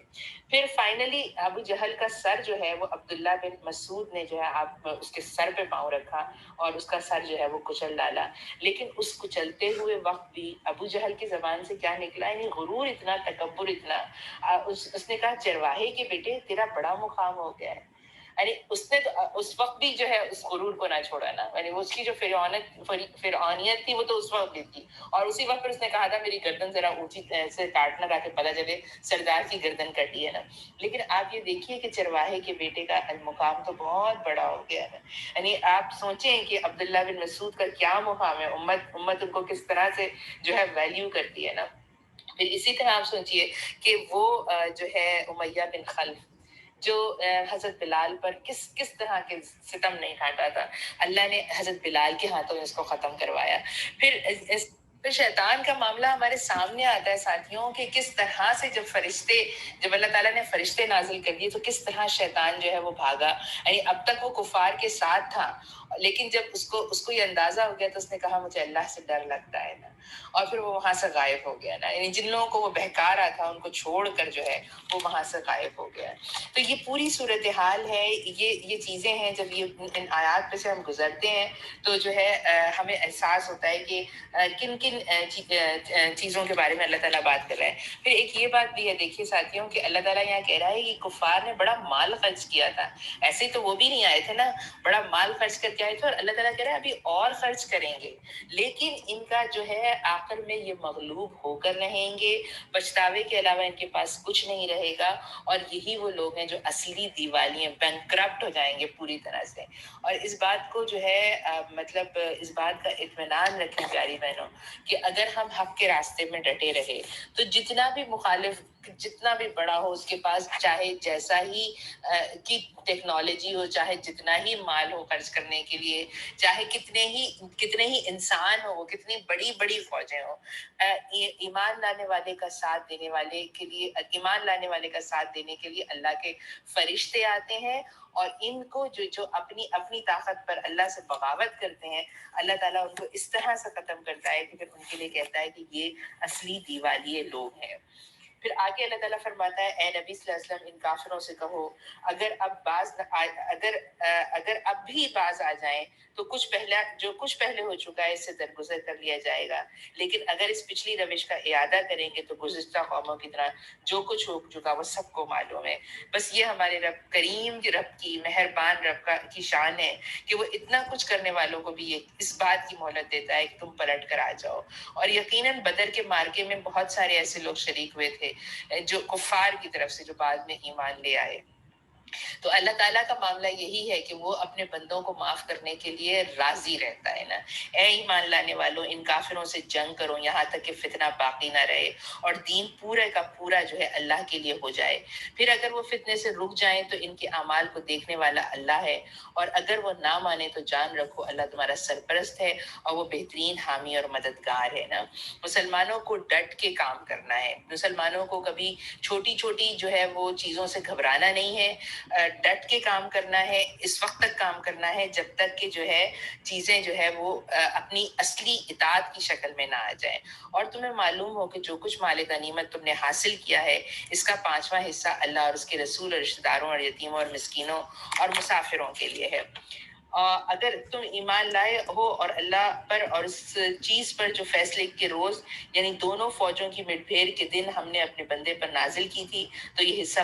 پھر فائنلی ابو جہل کا سر جو ہے وہ عبداللہ بن مسعود نے جو ہے آپ اس کے سر پہ پاؤں رکھا اور اس کا سر جو ہے وہ کچل ڈالا۔ لیکن اس کچلتے ہوئے وقت بھی ابو جہل کی زبان سے کیا نکلا؟ یعنی غرور اتنا، تکبر اتنا، اس نے کہا چرواہے کے بیٹے تیرا بڑا مقام ہو گیا ہے۔ یعنی اس نے تو اس وقت بھی جو ہے اس غرور کو نہ چھوڑا نا، یعنی اس کی جو فرعونیت تھی وہ تو اس وقت بھی تھی، اور اسی وقت پر اس نے کہا تھا میری گردن ذرا اونچی سے کاٹنا تاکہ پتہ چلے سردار کی گردن کٹی ہے نا۔ لیکن آپ یہ دیکھیے کہ چرواہے کے بیٹے کا المقام تو بہت بڑا ہو گیا ہے۔ یعنی آپ سوچیں کہ عبداللہ بن مسعود کا کیا مقام ہے، امت ان کو کس طرح سے جو ہے ویلیو کرتی ہے نا۔ پھر اسی طرح آپ سوچئے کہ وہ جو ہے امیہ بن خلف جو حضرت بلال پر کس طرح کے ستم نہیں کاٹا تھا، اللہ نے حضرت بلال کے ہاتھوں میں اس کو ختم کروایا۔ پھر شیطان کا معاملہ ہمارے سامنے آتا ہے ساتھیوں کہ کس طرح سے جب اللہ تعالیٰ نے فرشتے نازل کر دیے تو کس طرح شیطان جو ہے وہ بھاگا۔ یعنی اب تک وہ کفار کے ساتھ تھا، لیکن جب اس کو یہ اندازہ ہو گیا تو اس نے کہا مجھے اللہ سے ڈر لگتا ہے نا، اور پھر وہ وہاں سے غائب ہو گیا نا۔ یعنی جن لوگوں کو وہ بہکا رہا تھا ان کو چھوڑ کر جو ہے وہ وہاں سے غائب ہو گیا۔ تو یہ پوری صورتحال ہے، یہ چیزیں ہیں جب یہ ان آیات پہ سے ہم گزرتے ہیں تو جو ہے ہمیں احساس ہوتا ہے کہ کن کن چیزوں کے بارے میں اللہ تعالیٰ بات کر رہا ہے۔ پھر ایک یہ بات بھی ہے دیکھیے ساتھیوں کہ اللہ تعالیٰ یہاں کہہ رہا ہے کہ کفار نے بڑا مال خرچ کیا تھا، ایسے تو وہ بھی نہیں آئے تھے نا، بڑا مال خرچ کر کے آئے تھے، اور اللہ تعالیٰ کہہ رہا ہے ابھی اور خرچ کریں گے، لیکن ان کا جو ہے آخر میں یہ مغلوب ہو کر رہیں گے، پچھتاوے کے علاوہ ان کے پاس کچھ نہیں رہے گا، اور یہی وہ لوگ ہیں جو اصلی دیوالی ہیں، بینکرپٹ ہو جائیں گے پوری طرح سے۔ اور اس بات کو جو ہے مطلب اس بات کا اطمینان رکھیں پیاری بہنوں کہ اگر ہم حق کے راستے میں ڈٹے رہے تو جتنا بھی مخالف جتنا بھی بڑا ہو، اس کے پاس چاہے جیسا ہی کی ٹیکنالوجی ہو، چاہے جتنا ہی مال ہو خرچ کرنے کے لیے، چاہے کتنے ہی انسان ہو، وہ کتنی بڑی بڑی فوجیں ہوں، ایمان لانے والے کا ساتھ دینے والے کے لیے، ایمان لانے والے کا ساتھ دینے کے لیے اللہ کے فرشتے آتے ہیں، اور ان کو جو اپنی طاقت پر اللہ سے بغاوت کرتے ہیں، اللہ تعالیٰ ان کو اس طرح سے ختم کرتا ہے کہ پھر ان کے لیے کہتا ہے کہ یہ اصلی دیوالیے لوگ ہیں۔ پھر آگے اللہ تعالیٰ فرماتا ہے اے نبی صلی اللہ علیہ وسلم ان کافروں سے کہو اگر اب بھی باز آ جائیں تو جو کچھ پہلے ہو چکا ہے اس سے درگزر کر لیا جائے گا، لیکن اگر اس پچھلی روش کا اعادہ کریں گے تو گزشتہ قوموں کی طرح جو کچھ ہو چکا وہ سب کو معلوم ہے۔ بس یہ ہمارے رب کریم رب کی مہربان رب کی شان ہے کہ وہ اتنا کچھ کرنے والوں کو بھی اس بات کی مہلت دیتا ہے کہ تم پلٹ کر آ جاؤ۔ اور یقیناً بدر کے معرکے میں بہت سارے ایسے لوگ شریک ہوئے تھے جو کفار کی طرف سے جو بعد میں ایمان لے آئے۔ تو اللہ تعالیٰ کا معاملہ یہی ہے کہ وہ اپنے بندوں کو معاف کرنے کے لیے راضی رہتا ہے نا۔ اے ایمان لانے والوں ان کافروں سے جنگ کرو یہاں تک کہ فتنہ باقی نہ رہے اور دین پورے کا پورا جو ہے اللہ کے لیے ہو جائے۔ پھر اگر وہ فتنے سے رک جائیں تو ان کے اعمال کو دیکھنے والا اللہ ہے، اور اگر وہ نہ مانے تو جان رکھو اللہ تمہارا سرپرست ہے اور وہ بہترین حامی اور مددگار ہے نا۔ مسلمانوں کو ڈٹ کے کام کرنا ہے، مسلمانوں کو کبھی چھوٹی چھوٹی جو ہے وہ چیزوں سے گھبرانا نہیں ہے، ڈٹ کے کام کرنا ہے، اس وقت تک کام کرنا ہے جب تک کہ جو ہے چیزیں جو ہے وہ اپنی اصلی اطاعت کی شکل میں نہ آ جائیں، اور تمہیں معلوم ہو کہ جو کچھ مال غنیمت تم نے حاصل کیا ہے اس کا 5واں حصہ اللہ اور اس کے رسول اور رشتہ داروں اور یتیموں اور مسکینوں اور مسافروں کے لیے ہے۔ اگر تم ایمان لائے ہو اور اللہ پر اور اس چیز پر جو فیصلے کے روز یعنی دونوں فوجوں کی مٹ بھیڑ کے دن ہم نے اپنے بندے پر نازل کی تھی، تو یہ حصہ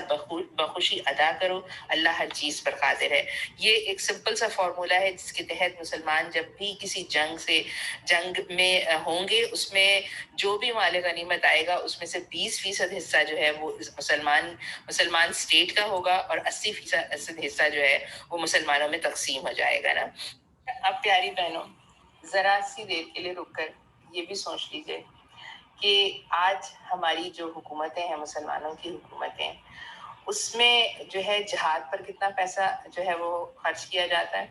بخوشی ادا کرو، اللہ ہر چیز پر قادر ہے۔ یہ ایک سمپل سا فارمولا ہے جس کے تحت مسلمان جب بھی کسی جنگ میں ہوں گے، اس میں جو بھی مال غنیمت آئے گا اس میں سے 20% حصہ جو ہے وہ مسلمان اسٹیٹ کا ہوگا، اور 80% حصہ جو ہے وہ مسلمانوں میں تقسیم ہو جائے گا نا۔ اب پیاری بہنوں، ذرا سی دیر کے لیے رک کر یہ بھی سوچ لیجئے کہ آج ہماری جو حکومتیں ہیں، مسلمانوں کی حکومتیں، اس میں جو ہے جہاد پر کتنا پیسہ جو ہے وہ خرچ کیا جاتا ہے،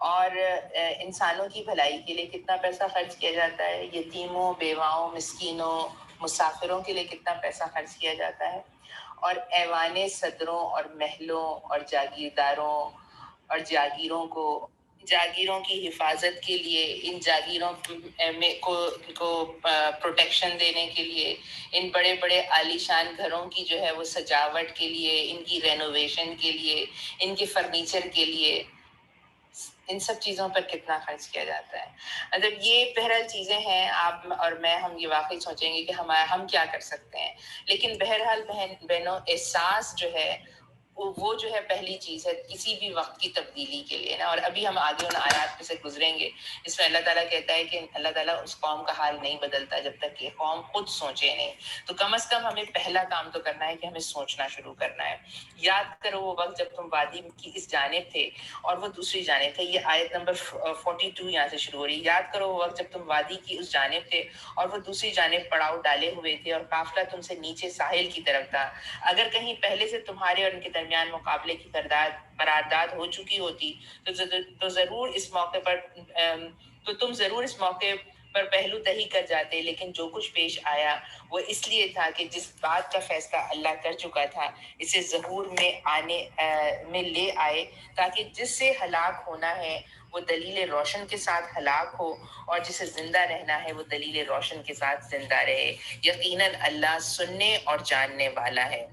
اور انسانوں کی بھلائی کے لیے کتنا پیسہ خرچ کیا جاتا ہے، یتیموں، بیواؤں، مسکینوں، مسافروں کے لیے کتنا پیسہ خرچ کیا جاتا ہے، اور ایوان صدروں اور محلوں اور جاگیرداروں اور جاگیروں کی حفاظت کے لیے، ان جاگیروں کو پروٹیکشن دینے کے لیے، ان بڑے بڑے عالیشان گھروں کی جو ہے وہ سجاوٹ کے لیے، ان کی رینوویشن کے لیے، ان کے فرنیچر کے لیے، ان سب چیزوں پر کتنا خرچ کیا جاتا ہے۔ مطلب یہ بہرحال چیزیں ہیں، آپ اور میں ہم یہ واقعی سوچیں گے کہ ہم کیا کر سکتے ہیں، لیکن بہرحال بہنوں، احساس جو ہے وہ جو ہے پہلی چیز ہے کسی بھی وقت کی تبدیلی کے لیے نا۔ اور ابھی ہم آگے ان آیات میں سے گزریں گے، اس میں اللہ تعالیٰ کہتا ہے کہ اللہ تعالیٰ اس قوم کا حال نہیں بدلتا جب تک کہ قوم خود سوچے نہیں۔ تو کم از کم ہمیں پہلا کام تو کرنا ہے کہ ہمیں سوچنا شروع کرنا ہے۔ یاد کرو وہ وقت جب تم وادی کی اس جانب تھے اور وہ دوسری جانب تھے۔ یہ آیت نمبر 42 یہاں سے شروع ہو رہی ہے۔ یاد کرو وہ وقت جب تم وادی کی اس جانب تھے اور وہ دوسری جانب پڑاؤ ڈالے ہوئے تھے، اور قافلہ تم سے نیچے ساحل کی طرف تھا۔ اگر کہیں پہلے سے تمہارے اور ان کے درمیان مقابلے کی قرارداد ہو چکی ہوتی تو ضرور اس موقع پر تم ضرور اس موقع پر پہلو تہی کر جاتے، لیکن جو کچھ پیش آیا وہ اس لیے تھا کہ جس بات کا فیصلہ اللہ کر چکا تھا اسے ظہور میں لے آئے، تاکہ جس سے ہلاک ہونا ہے وہ دلیل روشن کے ساتھ ہلاک ہو، اور جسے زندہ رہنا ہے وہ دلیل روشن کے ساتھ زندہ رہے۔ یقیناً اللہ سننے اور جاننے والا ہے۔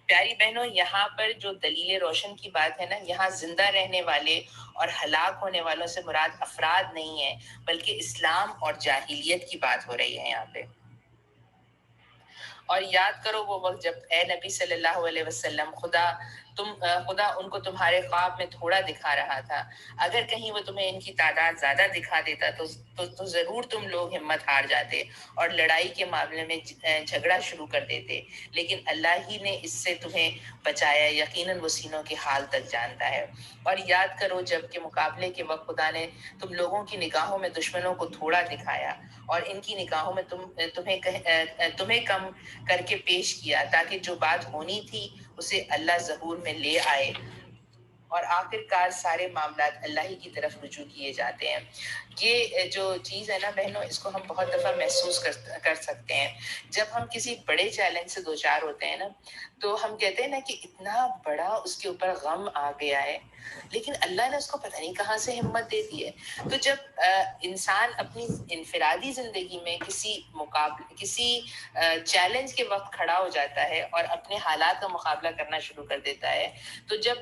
پیاری بہنوں، یہاں پر جو دلیل روشن کی بات ہے نا، یہاں زندہ رہنے والے اور ہلاک ہونے والوں سے مراد افراد نہیں ہے، بلکہ اسلام اور جاہلیت کی بات ہو رہی ہے یہاں پہ۔ اور یاد کرو وہ وقت جب اے نبی صلی اللہ علیہ وسلم خدا ان کو تمہارے خواب میں تھوڑا دکھا رہا تھا۔ اگر کہیں وہ تمہیں ان کی تعداد زیادہ دکھا دیتا تو ضرور تم لوگ ہمت ہار جاتے اور لڑائی کے معاملے میں جھگڑا شروع کر دیتے، لیکن اللہ ہی نے اس سے تمہیں بچایا، یقیناً وہ سینوں کے حال تک جانتا ہے۔ اور یاد کرو جب کہ مقابلے کے وقت خدا نے تم لوگوں کی نگاہوں میں دشمنوں کو تھوڑا دکھایا اور ان کی نگاہوں میں تمہیں کم کر کے پیش کیا، تاکہ جو بات ہونی تھی اسے اللہ ظہور میں لے آئے، اور آخر کار سارے معاملات اللہ ہی کی طرف رجوع کیے جاتے ہیں۔ یہ جو چیز ہے نا بہنوں، اس کو ہم بہت دفعہ محسوس کر سکتے ہیں جب ہم کسی بڑے چیلنج سے دوچار ہوتے ہیں نا، تو ہم کہتے ہیں نا کہ اتنا بڑا اس کے اوپر غم آ گیا ہے، لیکن اللہ نے اس کو پتہ نہیں کہاں سے ہمت دے دی ہے۔ تو جب انسان اپنی انفرادی زندگی میں کسی چیلنج کے وقت کھڑا ہو جاتا ہے اور اپنے حالات کا مقابلہ کرنا شروع کر دیتا ہے، تو جب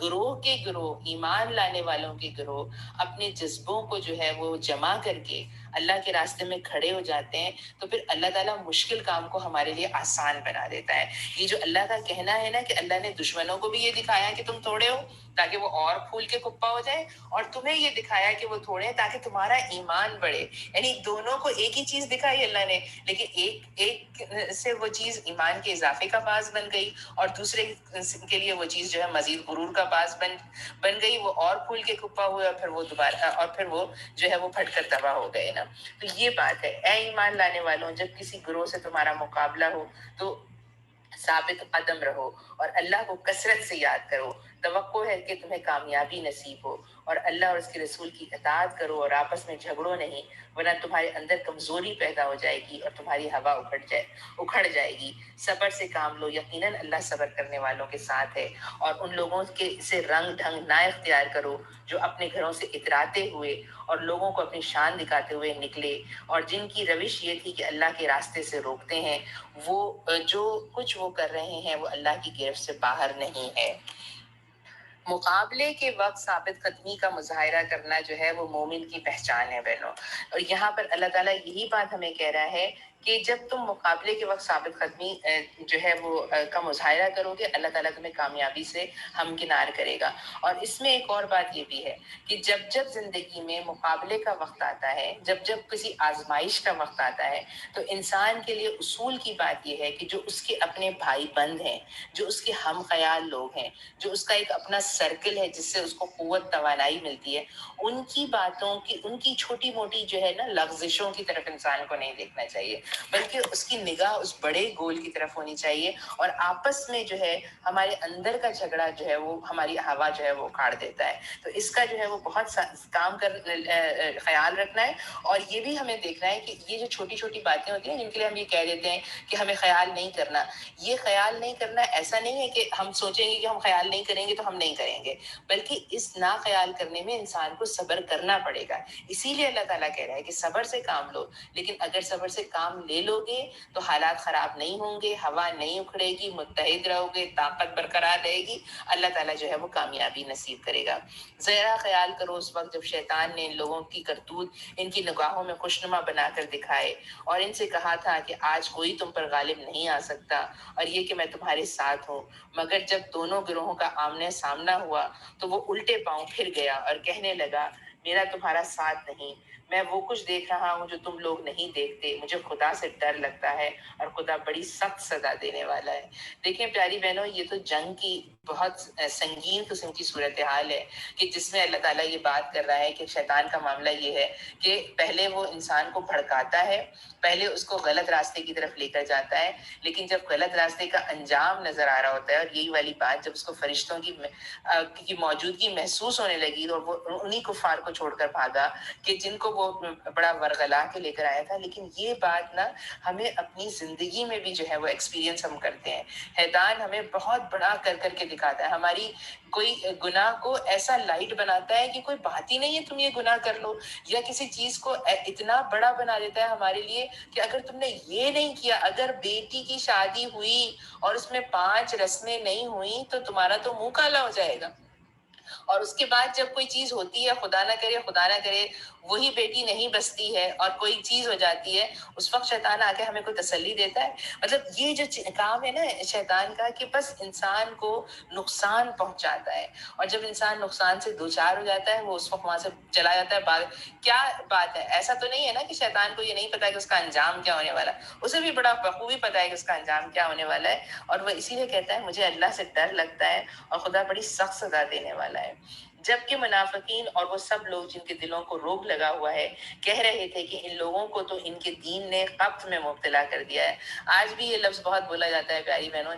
گروہ ایمان لانے والوں کے گروہ اپنے جذبوں کو جو ہے وہ جمع کر کے اللہ کے راستے میں کھڑے ہو جاتے ہیں، تو پھر اللہ تعالیٰ مشکل کام کو ہمارے لیے آسان بنا دیتا ہے۔ یہ جو اللہ کا کہنا ہے نا کہ اللہ نے دشمنوں کو بھی یہ دکھایا کہ تم تھوڑے ہو تاکہ وہ اور پھول کے کپا ہو جائیں، اور تمہیں یہ دکھایا کہ وہ تھوڑے ہیں تاکہ تمہارا ایمان بڑھے، یعنی دونوں کو ایک ہی چیز دکھائی اللہ نے، لیکن ایک سے وہ چیز ایمان کے اضافے کا باعث بن گئی، اور دوسرے کے لیے وہ چیز جو ہے مزید غرور کا باعث بن گئی، وہ اور پھول کے کپا ہوئے، اور پھر وہ جو ہے وہ پھٹ کر تباہ ہو گئے نا۔ تو یہ بات ہے، اے ایمان لانے والوں، جب کسی گروہ سے تمہارا مقابلہ ہو تو ثابت قدم رہو اور اللہ کو کثرت سے یاد کرو، توقع ہے کہ تمہیں کامیابی نصیب ہو، اور اللہ اور اس کے رسول کی اطاعت کرو اور آپس میں جھگڑو نہیں، ورنہ تمہارے اندر کمزوری پیدا ہو جائے گی اور تمہاری ہوا اکھڑ جائے گی۔ صبر سے کام لو، یقیناً اللہ صبر کرنے والوں کے ساتھ ہے۔ اور ان لوگوں کے سے رنگ ڈھنگ نہ اختیار کرو جو اپنے گھروں سے اتراتے ہوئے اور لوگوں کو اپنی شان دکھاتے ہوئے نکلے، اور جن کی روش یہ تھی کہ اللہ کے راستے سے روکتے ہیں، وہ جو کچھ وہ کر رہے ہیں وہ اللہ کی گرفت سے باہر نہیں ہے۔ مقابلے کے وقت ثابت قدمی کا مظاہرہ کرنا جو ہے وہ مومن کی پہچان ہے بہنوں۔ اور یہاں پر اللہ تعالیٰ یہی بات ہمیں کہہ رہا ہے کہ جب تم مقابلے کے وقت ثابت قدمی جو ہے وہ کا مظاہرہ کرو گے، اللہ تعالیٰ تمہیں کامیابی سے ہمکنار کرے گا۔ اور اس میں ایک اور بات یہ بھی ہے کہ جب جب زندگی میں مقابلے کا وقت آتا ہے، جب جب کسی آزمائش کا وقت آتا ہے، تو انسان کے لیے اصول کی بات یہ ہے کہ جو اس کے اپنے بھائی بند ہیں، جو اس کے ہم خیال لوگ ہیں، جو اس کا ایک اپنا سرکل ہے جس سے اس کو قوت توانائی ملتی ہے، ان کی باتوں کی، ان کی چھوٹی موٹی جو ہے نا لغزشوں کی طرف انسان کو نہیں دیکھنا چاہیے، بلکہ اس کی نگاہ اس بڑے گول کی طرف ہونی چاہیے۔ اور آپس میں جو ہے ہمارے اندر کا جھگڑا جو ہے وہ ہماری ہوا جو ہے وہ اکھاڑ دیتا ہے۔ تو اس کا جو ہے وہ بہت کام خیال رکھنا ہے، اور یہ بھی ہمیں دیکھنا ہے کہ یہ جو چھوٹی چھوٹی باتیں ہوتی ہیں جن کے لیے ہم یہ کہہ دیتے ہیں کہ ہمیں خیال نہیں کرنا، یہ خیال نہیں کرنا ایسا نہیں ہے کہ ہم سوچیں گے کہ ہم خیال نہیں کریں گے تو ہم نہیں کریں گے، بلکہ اس نا خیال کرنے میں انسان کو صبر کرنا پڑے گا۔ اسی لیے اللہ تعالیٰ کہہ رہا ہے کہ صبر سے کام لو، لیکن اگر صبر سے کام لے لو گے تو حالات خراب نہیں ہوں گے، ہوا نہیں اکھڑے گی، متحد رہو گے، طاقت برقرار رہے گی، اللہ تعالیٰ جو ہے وہ کامیابی نصیب کرے گا۔ ذرا خیال کرو اس وقت جب شیطان نے ان لوگوں کی کرتوت ان کی نگاہوں میں خوشنما بنا کر دکھائے اور ان سے کہا تھا کہ آج کوئی تم پر غالب نہیں آ سکتا، اور یہ کہ میں تمہارے ساتھ ہوں۔ مگر جب دونوں گروہوں کا آمنے سامنا ہوا تو وہ الٹے پاؤں پھر گیا اور کہنے لگا میرا تمہارا ساتھ نہیں، میں وہ کچھ دیکھ رہا ہوں جو تم لوگ نہیں دیکھتے، مجھے خدا سے ڈر لگتا ہے اور خدا بڑی سخت سزا دینے والا ہے۔ دیکھیں پیاری بہنوں، یہ تو جنگ کی بہت سنگین قسم کی صورتحال ہے کہ جس میں اللہ تعالیٰ یہ بات کر رہا ہے کہ شیطان کا معاملہ یہ ہے کہ پہلے وہ انسان کو بھڑکاتا ہے، پہلے اس کو غلط راستے کی طرف لے کر جاتا ہے، لیکن جب غلط راستے کا انجام نظر آ رہا ہوتا ہے، اور یہی والی بات جب اس کو فرشتوں کی موجودگی محسوس ہونے لگی اور وہ انہی کفار کو چھوڑ کر بھاگا کہ جن کو وہ بڑا ورغلا کے لے کر آیا تھا۔ لیکن یہ بات نا ہمیں اپنی زندگی میں بھی جو ہے وہ ایکسپیرینس ہم کرتے ہیں، شیطان ہمیں بہت بڑا کر کے دکھاتا ہے، ہماری کوئی گناہ کو ایسا لائٹ بناتا ہے کہ کوئی بات ہی نہیں ہے تم یہ گناہ کر لو، یا کسی چیز کو اتنا بڑا بنا دیتا ہے ہمارے لیے کہ اگر تم نے یہ نہیں کیا، اگر بیٹی کی شادی ہوئی اور اس میں 5 رسمیں نہیں ہوئی تو تمہارا تو منہ کالا ہو جائے گا، اور اس کے بعد جب کوئی چیز ہوتی ہے، خدا نہ کرے وہی بیٹی نہیں بستی ہے اور کوئی چیز ہو جاتی ہے، اس وقت شیطان آ کے ہمیں کوئی تسلی دیتا ہے؟ مطلب یہ جو کام ہے نا شیطان کا کہ بس انسان کو نقصان پہنچاتا ہے، اور جب انسان نقصان سے دوچار ہو جاتا ہے وہ اس وقت وہاں سے چلا جاتا ہے۔ کیا بات ہے، ایسا تو نہیں ہے نا کہ شیطان کو یہ نہیں پتا کہ اس کا انجام کیا ہونے والا، اسے بھی بڑا بخوبی پتا ہے کہ اس کا انجام کیا ہونے والا ہے، اور وہ اسی لیے کہتا ہے مجھے اللہ سے ڈر لگتا ہے اور خدا بڑی سخت سزا دینے والا ہے۔ جبکہ منافقین اور وہ سب لوگ جن کے دلوں کو روگ لگا ہوا ہے کہہ رہے تھے کہ ان لوگوں کو تو ان کے دین نے قبط میں مبتلا کر دیا ہے۔ آج بھی یہ لفظ بہت بولا جاتا ہے پیاری بہنوں،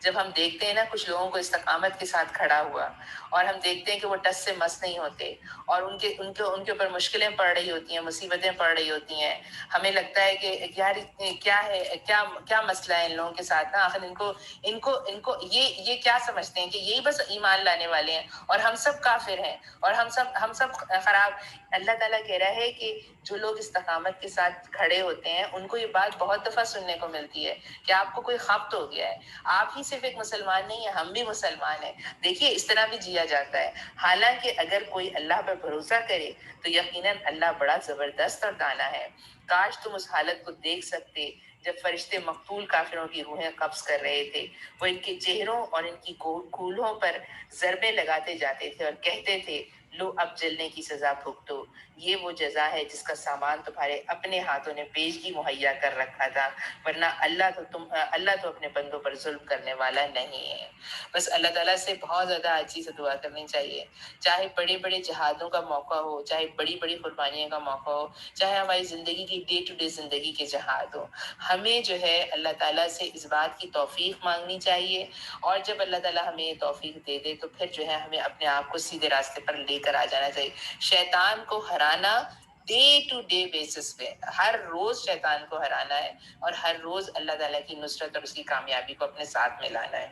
جب ہم دیکھتے ہیں نا کچھ لوگوں کو استقامت کے ساتھ کھڑا ہوا، اور ہم دیکھتے ہیں کہ وہ ٹس سے مس نہیں ہوتے، اور ان کے اوپر مشکلیں پڑ رہی ہوتی ہیں، مصیبتیں پڑ رہی ہوتی ہیں، ہمیں لگتا ہے کہ یار کیا ہے، کیا مسئلہ ہے ان لوگوں کے ساتھ نا، آخر ان کو یہ کیا سمجھتے ہیں کہ یہی بس ایمان لانے والے ہیں اور ہم سب کافر ہیں اور ہم سب خراب۔ اللہ تعالیٰ کہہ رہا ہے کہ جو لوگ استقامت کے ساتھ کھڑے ہوتے ہیں ان کو یہ بات بہت دفعہ سننے کو ملتی ہے کہ آپ کو کوئی خبط ہو گیا ہے، آپ ہی صرف ایک مسلمان نہیں ہے، ہم بھی مسلمان ہیں۔ دیکھیے اس طرح بھی جیا جاتا ہے، حالانکہ اگر کوئی اللہ پر بھروسہ کرے تو یقیناً اللہ بڑا زبردست اور دانا ہے۔ کاش تم اس حالت کو دیکھ سکتے جب فرشتے مقتول کافروں کی روحیں قبض کر رہے تھے، وہ ان کے چہروں اور ان کی کولہوں پر ضربیں لگاتے جاتے تھے اور کہتے تھے لو اب جلنے کی سزا بھگتو، یہ وہ جزا ہے جس کا سامان تمہارے اپنے ہاتھوں نے پیشگی مہیا کر رکھا تھا، ورنہ اللہ تو اپنے بندوں پر ظلم کرنے والا نہیں ہے۔ بس اللہ تعالیٰ سے بہت زیادہ آجزی سے دعا کرنی چاہیے، چاہے بڑے بڑے جہادوں کا موقع ہو، چاہے بڑی بڑی قربانیوں کا موقع ہو، چاہے ہماری زندگی کی ڈے ٹو ڈے زندگی کے جہاد ہو، ہمیں جو ہے اللہ تعالیٰ سے اس بات کی توفیق مانگنی چاہیے، اور جب اللہ تعالیٰ ہمیں یہ توفیق دے دے تو پھر جو ہے ہمیں اپنے آپ کو سیدھے راستے پر لے لے کر آ جانا چاہیے. شیطان کو ہرانا ڈے ٹو ڈے بیسس پہ، ہر روز شیطان کو ہرانا ہے اور ہر روز اللہ تعالیٰ کی نصرت اور اس کی کامیابی کو اپنے ساتھ میں لانا ہے.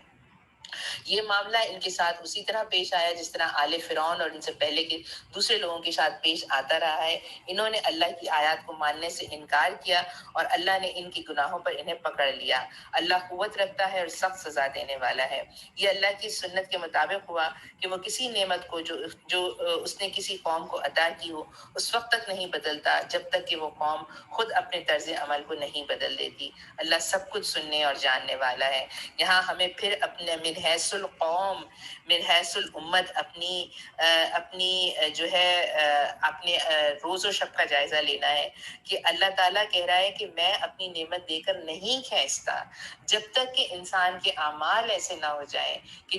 یہ معاملہ ان کے ساتھ اسی طرح پیش آیا جس طرح آل فرعون اور ان سے پہلے کے دوسرے لوگوں کے ساتھ پیش آتا رہا ہے. انہوں نے اللہ کی آیات کو ماننے سے انکار کیا اور اللہ نے ان کی گناہوں پر انہیں پکڑ لیا. اللہ قوت رکھتا ہے اور سخت سزا دینے والا ہے. یہ اللہ کی سنت کے مطابق ہوا کہ وہ کسی نعمت کو جو اس نے کسی قوم کو عطا کی ہو اس وقت تک نہیں بدلتا جب تک کہ وہ قوم خود اپنے طرز عمل کو نہیں بدل دیتی. اللہ سب کچھ سننے اور جاننے والا ہے. یہاں ہمیں پھر اپنے من حیث القوم، من حیث الامت، اپنی جو ہے اپنے روز و شب کا جائزہ لینا ہے کہ اللہ تعالیٰ کہہ رہا ہے کہ میں اپنی نعمت دے کر نہیں کھینچتا جب تک کہ انسان کے اعمال ایسے نہ ہو جائیں کہ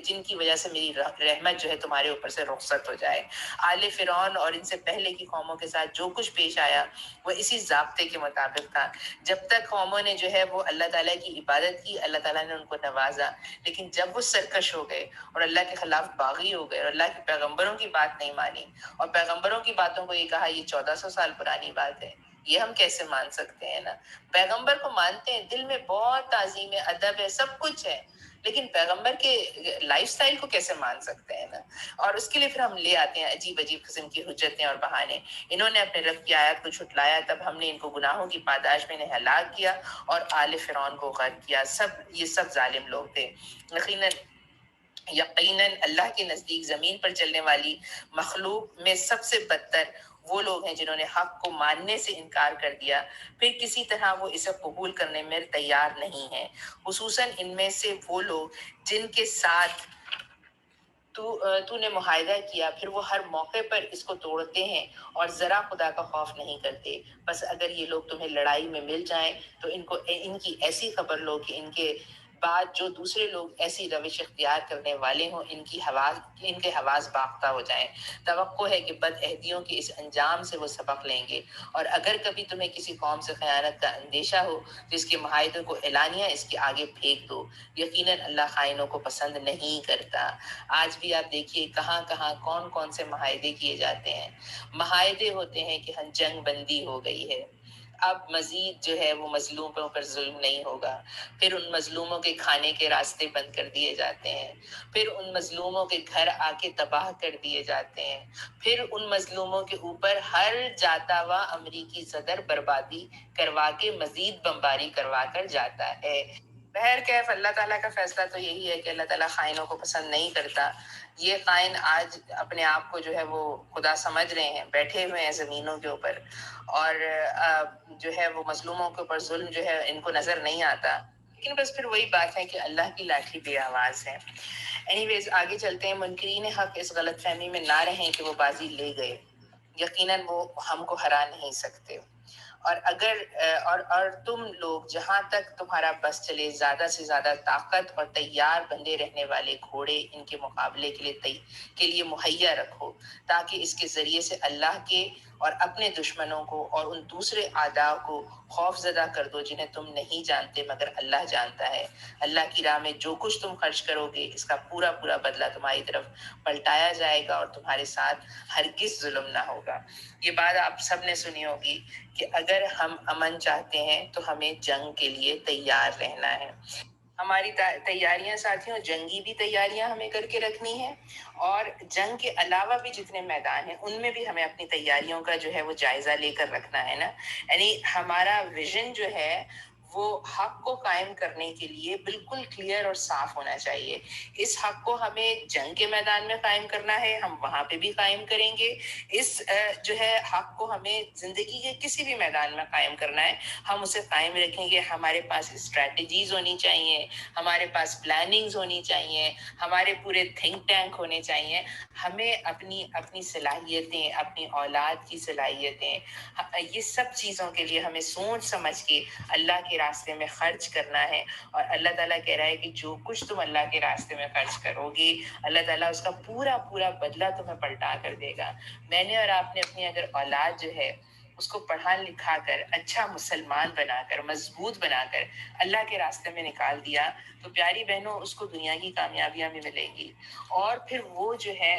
جن کی وجہ سے میری رحمت جو ہے تمہارے اوپر سے رخصت ہو جائے. آل فرعون اور ان سے پہلے کی قوموں کے ساتھ جو کچھ پیش آیا وہ اسی ضابطے کے مطابق تھا. جب تک قوموں نے جو ہے وہ اللہ تعالیٰ کی عبادت کی اللہ تعالیٰ نے ان کو نوازا، لیکن جب وہ سرکش ہو گئے اور اللہ کے خلاف باغی ہو گئے اور اللہ کے پیغمبروں کی بات نہیں مانی اور پیغمبروں کی باتوں کو یہ کہا یہ 1400 سال پرانی بات ہے، یہ ہم کیسے مان سکتے ہیں نا. پیغمبر کو مانتے ہیں، دل میں بہت تعظیم ہے، ادب ہے، سب کچھ ہے، لیکن پیغمبر کے لائف سٹائل کو کیسے مان سکتے ہیں نا. اور اس کے لیے پھر ہم لے آتے ہیں عجیب عجیب قسم کی حجتیں اور بہانے. انہوں نے اپنے رب کی آیات کو جھٹلایا، تب ہم نے ان کو گناہوں کی پاداش میں انہیں ہلاک کیا اور آل فرعون کو غرق کیا. یہ سب ظالم لوگ تھے. یقیناً اللہ کے نزدیک زمین پر چلنے والی مخلوق میں سب سے بدتر وہ لوگ ہیں جنہوں نے حق کو ماننے سے انکار کر دیا پھر کسی طرح وہ اسے قبول کرنے میں تیار نہیں ہیں. خصوصاً ان میں سے وہ لوگ جن کے ساتھ تو نے معاہدہ کیا پھر وہ ہر موقع پر اس کو توڑتے ہیں اور ذرا خدا کا خوف نہیں کرتے. بس اگر یہ لوگ تمہیں لڑائی میں مل جائیں تو ان کی ایسی خبر لو کہ ان کے بعد جو دوسرے لوگ ایسی روش اختیار کرنے والے ہوں ان کے حواس باختہ ہو جائیں. توقع ہے کہ بد عہدیوں کے اس انجام سے وہ سبق لیں گے. اور اگر کبھی تمہیں کسی قوم سے خیانت کا اندیشہ ہو تو اس کے معاہدے کو اعلانیہ اس کے آگے پھینک دو. یقیناً اللہ خائنوں کو پسند نہیں کرتا. آج بھی آپ دیکھیے کہاں کہاں کون کون سے معاہدے کیے جاتے ہیں. معاہدے ہوتے ہیں کہ جنگ بندی ہو گئی ہے، اب مزید جو ہے وہ مظلوموں پر ظلم نہیں ہوگا. پھر ان مظلوموں کے کھانے کے راستے بند کر دیے جاتے ہیں، پھر ان مظلوموں کے گھر آ کے تباہ کر دیے جاتے ہیں، پھر ان مظلوموں کے اوپر ہر جاتا ہوا امریکی صدر بربادی کروا کے مزید بمباری کروا کر جاتا ہے. بہرکیف اللہ تعالیٰ کا فیصلہ تو یہی ہے کہ اللہ تعالیٰ خائنوں کو پسند نہیں کرتا. یہ خائن آج اپنے آپ کو جو ہے وہ خدا سمجھ رہے ہیں، بیٹھے ہوئے ہیں زمینوں کے اوپر اور جو ہے وہ مظلوموں کے اوپر ظلم جو ہے ان کو نظر نہیں آتا. لیکن بس پھر وہی بات ہے کہ اللہ کی لاٹھی بے آواز ہے. اینی ویز آگے چلتے ہیں. منکرین حق اس غلط فہمی میں نہ رہیں کہ وہ بازی لے گئے، یقیناً وہ ہم کو ہرا نہیں سکتے. اور اگر اور تم لوگ جہاں تک تمہارا بس چلے زیادہ سے زیادہ طاقت اور تیار بندے رہنے والے گھوڑے ان کے مقابلے کے لیے مہیا رکھو تاکہ اس کے ذریعے سے اللہ کے اور اپنے دشمنوں کو اور ان دوسرے اعداء کو خوف زدہ کر دو جنہیں تم نہیں جانتے مگر اللہ جانتا ہے. اللہ کی راہ میں جو کچھ تم خرچ کرو گے اس کا پورا پورا بدلہ تمہاری طرف پلٹایا جائے گا اور تمہارے ساتھ ہرگز ظلم نہ ہوگا. یہ بات آپ سب نے سنی ہوگی کہ اگر ہم امن چاہتے ہیں تو ہمیں جنگ کے لیے تیار رہنا ہے. ہماری تیاریاں ساتھیوں، جنگی بھی تیاریاں ہمیں کر کے رکھنی ہے اور جنگ کے علاوہ بھی جتنے میدان ہیں ان میں بھی ہمیں اپنی تیاریوں کا جو ہے وہ جائزہ لے کر رکھنا ہے نا. یعنی ہمارا ویژن جو ہے وہ حق کو قائم کرنے کے لیے بالکل کلیئر اور صاف ہونا چاہیے. اس حق کو ہمیں جنگ کے میدان میں قائم کرنا ہے، ہم وہاں پہ بھی قائم کریں گے. اس جو ہے حق کو ہمیں زندگی کے کسی بھی میدان میں قائم کرنا ہے، ہم اسے قائم رکھیں گے. ہمارے پاس اسٹریٹجیز ہونی چاہیے، ہمارے پاس پلاننگز ہونی چاہیے، ہمارے پورے تھنک ٹینک ہونے چاہیے. ہمیں اپنی صلاحیتیں، اپنی اولاد کی صلاحیتیں، یہ سب چیزوں کے لیے ہمیں سوچ سمجھ کے اللہ کے راستے میں خرچ کرنا ہے. اور اللہ تعالیٰ کہہ رہا ہے کہ جو کچھ تم اللہ کے راستے میں خرچ کرو گے اللہ تعالیٰ اس کا پورا پورا بدلہ تمہیں پلٹا کر دے گا. میں نے اور آپ نے اپنی اگر اولاد جو ہے اس کو پڑھا لکھا کر اچھا مسلمان بنا کر مضبوط بنا کر اللہ کے راستے میں نکال دیا تو پیاری بہنوں اس کو دنیا کی کامیابیاں بھی ملیں گی. اور پھر وہ جو ہے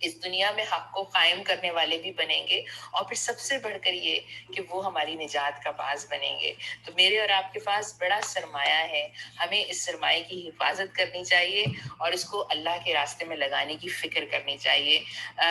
اس دنیا میں حق کو قائم کرنے والے بھی بنیں گے، اور پھر سب سے بڑھ کر یہ کہ وہ ہماری نجات کا باعث بنیں گے۔ تو میرے اور آپ کے پاس بڑا سرمایہ ہے، ہمیں اس سرمایہ کی حفاظت کرنی چاہیے اور اس کو اللہ کے راستے میں لگانے کی فکر کرنی چاہیے۔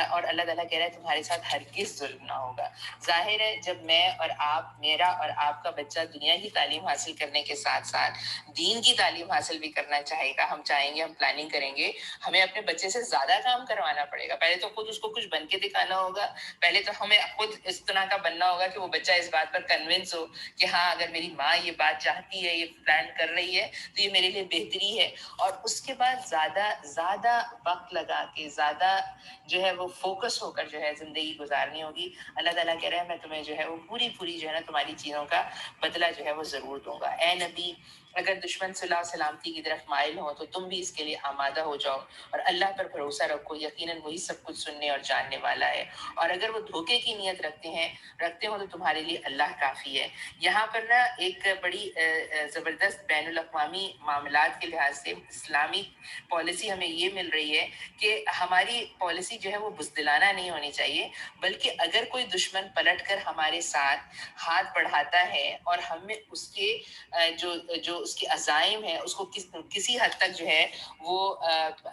اور اللہ تعالیٰ کہہ رہا ہے تمہارے ساتھ ہرگز ظلم نہ ہوگا۔ ظاہر ہے جب میں اور آپ، میرا اور آپ کا بچہ دنیا کی تعلیم حاصل کرنے کے ساتھ ساتھ دین کی تعلیم حاصل بھی کرنا چاہے گا، ہم چاہیں گے، ہم پلاننگ کریں گے، ہمیں اپنے بچے سے زیادہ کام کروانا پڑے گا۔ پہلے تو خود اس کو کچھ بن کے دکھانا ہوگا، پہلے تو ہمیں خود اس طرح کا بننا ہوگا کہ وہ بچہ اس بات پر کنونس ہو کہ ہاں اگر میری ماں یہ بات چاہتی ہے، یہ پلان کر رہی ہے تو یہ میرے لیے بہتری ہے۔ اور اس کے بعد زیادہ وقت لگا کے، زیادہ جو ہے وہ فوکس ہو کر جو ہے زندگی گزارنی ہوگی۔ اللہ تعالیٰ کہہ رہے ہیں میں تمہیں جو ہے وہ پوری جو ہے نا تمہاری چیزوں کا بدلہ جو ہے وہ ضرور دوں گا۔ اے نبی، اگر دشمن صلاح و سلامتی کی طرف مائل ہو تو تم بھی اس کے لیے آمادہ ہو جاؤ اور اللہ پر بھروسہ رکھو، یقیناً وہی سب کچھ سننے اور جاننے والا ہے۔ اور اگر وہ دھوکے کی نیت رکھتے ہو تو تمہارے لیے اللہ کافی ہے۔ یہاں پر نا ایک بڑی زبردست بین الاقوامی معاملات کے لحاظ سے اسلامی پالیسی ہمیں یہ مل رہی ہے کہ ہماری پالیسی جو ہے وہ بزدلانہ نہیں ہونی چاہیے، بلکہ اگر کوئی دشمن پلٹ کر ہمارے ساتھ ہاتھ بڑھاتا ہے اور ہم میں اس کے جو اس کے عزائم ہیں اس کو کسی حد تک جو ہے وہ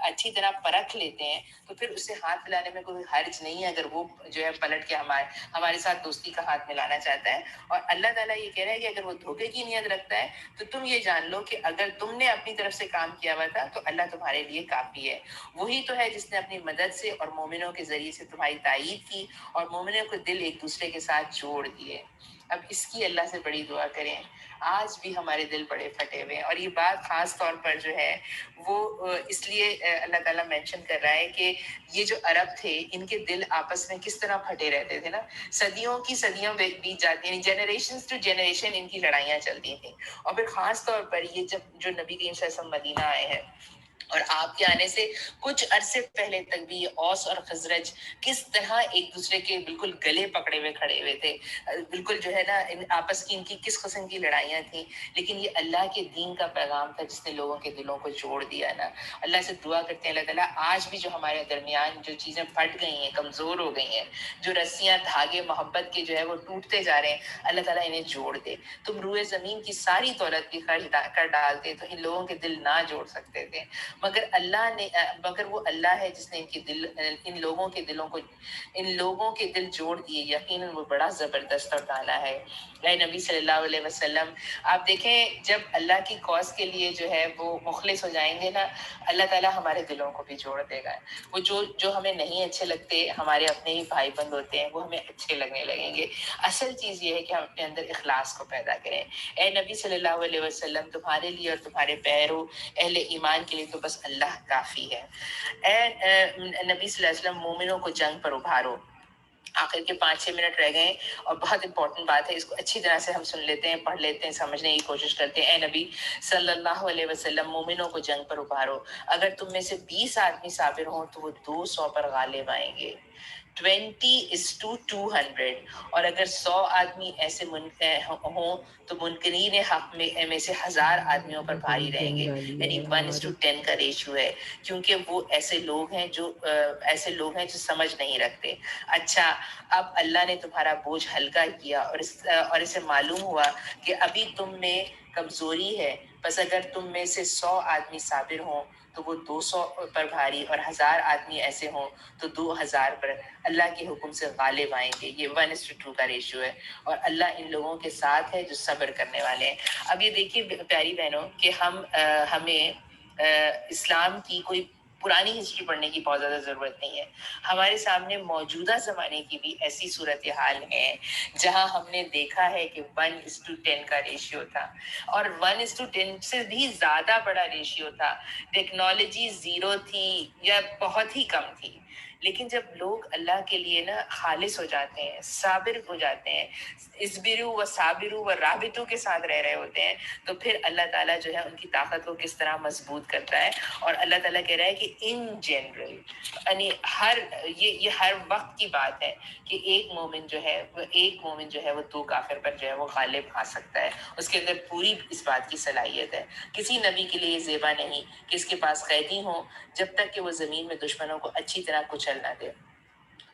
اچھی طرح پرکھ لیتے ہیں، تو پھر اسے ہاتھ ملانے میں کوئی حرج نہیں ہے اگر وہ جو ہے پلٹ کے ہمارے ساتھ دوستی کا ہاتھ ملانا چاہتا ہے۔ اور اللہ تعالیٰ یہ کہہ رہا ہے کہ اگر وہ دھوکے کی نیت رکھتا ہے تو تم یہ جان لو کہ اگر تم نے اپنی طرف سے کام کیا ہوا تھا تو اللہ تمہارے لیے کافی ہے۔ وہی تو ہے جس نے اپنی مدد سے اور مومنوں کے ذریعے سے تمہاری تائید کی اور مومنوں کے دل ایک دوسرے کے ساتھ جوڑ دیے۔ اب اس کی اللہ سے بڑی دعا کریں۔ آج بھی ہمارے دل بڑے پھٹے ہوئے ہیں، اور یہ بات خاص طور پر جو ہے وہ اس لیے اللہ تعالیٰ مینشن کر رہا ہے کہ یہ جو عرب تھے ان کے دل آپس میں کس طرح پھٹے رہتے تھے نا، صدیوں بیت جاتی ہیں، جنریشنز ٹو جنریشن ان کی لڑائیاں چلتی تھیں۔ اور پھر خاص طور پر یہ جب جو نبی کریم صلی اللہ علیہ وسلم مدینہ آئے ہیں اور آپ کے آنے سے کچھ عرصے پہلے تک بھی یہ اوس اور خزرج کس طرح ایک دوسرے کے بالکل گلے پکڑے ہوئے کھڑے ہوئے تھے، بالکل جو ہے نا آپس کی ان کی کس قسم کی لڑائیاں تھیں، لیکن یہ اللہ کے دین کا پیغام تھا جس نے لوگوں کے دلوں کو جوڑ دیا نا۔ اللہ سے دعا کرتے ہیں اللہ تعالیٰ آج بھی جو ہمارے درمیان جو چیزیں پھٹ گئی ہیں، کمزور ہو گئی ہیں، جو رسیاں دھاگے محبت کے جو ہے وہ ٹوٹتے جا رہے ہیں، اللہ تعالیٰ انہیں جوڑ دے۔ تم روئے زمین کی ساری دولت بھی خرچ کر ڈالتے تو ان لوگوں کے دل نہ جوڑ سکتے تھے، مگر وہ اللہ ہے جس نے ان لوگوں کے دل جوڑ دیے، یقیناً وہ بڑا زبردست اور دانا ہے۔ اے نبی صلی اللہ علیہ وسلم، آپ دیکھیں جب اللہ کی کاز کے لیے جو ہے وہ مخلص ہو جائیں گے نا، اللہ تعالیٰ ہمارے دلوں کو بھی جوڑ دے گا۔ وہ جو ہمیں نہیں اچھے لگتے، ہمارے اپنے ہی بھائی بند ہوتے ہیں، وہ ہمیں اچھے لگنے لگیں گے۔ اصل چیز یہ ہے کہ ہم اپنے اندر اخلاص کو پیدا کریں۔ اے نبی صلی اللہ علیہ وسلم، تمہارے لیے اور تمہارے پیرو اہل ایمان کے لیے تو بس اللہ کافی ہے۔ اے نبی صلی اللہ علیہ وسلم، مومنوں کو جنگ پر ابھارو۔ آخر کے 5-6 منٹ رہ گئے اور بہت امپورٹنٹ بات ہے، اس کو اچھی طرح سے ہم سن لیتے ہیں، پڑھ لیتے ہیں، سمجھنے کی کوشش کرتے ہیں۔ اے نبی صلی اللہ علیہ وسلم، مومنوں کو جنگ پر ابھارو۔ اگر تم میں سے 20 آدمی صابر ہوں تو وہ 200 پر غالب آئیں گے۔ 20:200۔ اور اگر 100 آدمی ایسے ہوں تو منکرین حق میں سے 1000 آدمیوں پر بھاری رہیں گے، یعنی 1:10 کا ریشیو ہے، کیونکہ وہ ایسے لوگ ہیں جو سمجھ نہیں رکھتے۔ اچھا، اب اللہ نے تمہارا بوجھ ہلکا کیا اور اسے معلوم ہوا کہ ابھی تم میں کمزوری ہے، بس اگر تم میں سے 100 آدمی صابر ہوں تو وہ 200 پر بھاری، اور 1000 آدمی ایسے ہوں تو 2000 پر اللہ کے حکم سے غالب آئیں گے۔ یہ 1:2 کا ریشیو ہے، اور اللہ ان لوگوں کے ساتھ ہے جو صبر کرنے والے ہیں۔ اب یہ دیکھیے پیاری بہنوں کہ ہمیں اسلام کی کوئی پرانی ہسٹری پڑھنے کی بہت زیادہ ضرورت نہیں ہے۔ ہمارے سامنے موجودہ زمانے کی بھی ایسی صورتحال ہے جہاں ہم نے دیکھا ہے کہ 1:10 کا ریشیو تھا، اور 1:10 سے بھی زیادہ بڑا ریشیو تھا۔ ٹیکنالوجی زیرو تھی یا بہت ہی کم تھی، لیکن جب لوگ اللہ کے لیے نا خالص ہو جاتے ہیں، صابر ہو جاتے ہیں، اسبرو و صابرو و رابطوں کے ساتھ رہ رہے ہوتے ہیں، تو پھر اللہ تعالیٰ جو ہے ان کی طاقت کو کس طرح مضبوط کرتا ہے۔ اور اللہ تعالیٰ کہہ رہا ہے کہ ان جنرل، یعنی یہ ہر وقت کی بات ہے کہ ایک مومن جو ہے وہ 2 کافر پر جو ہے وہ غالب آ سکتا ہے، اس کے اندر پوری اس بات کی صلاحیت ہے۔ کسی نبی کے لیے یہ زیبا نہیں کہ اس کے پاس قیدی ہوں، جب تک کہ وہ زمین میں دشمنوں کو اچھی طرح کچل کچل نہ دے.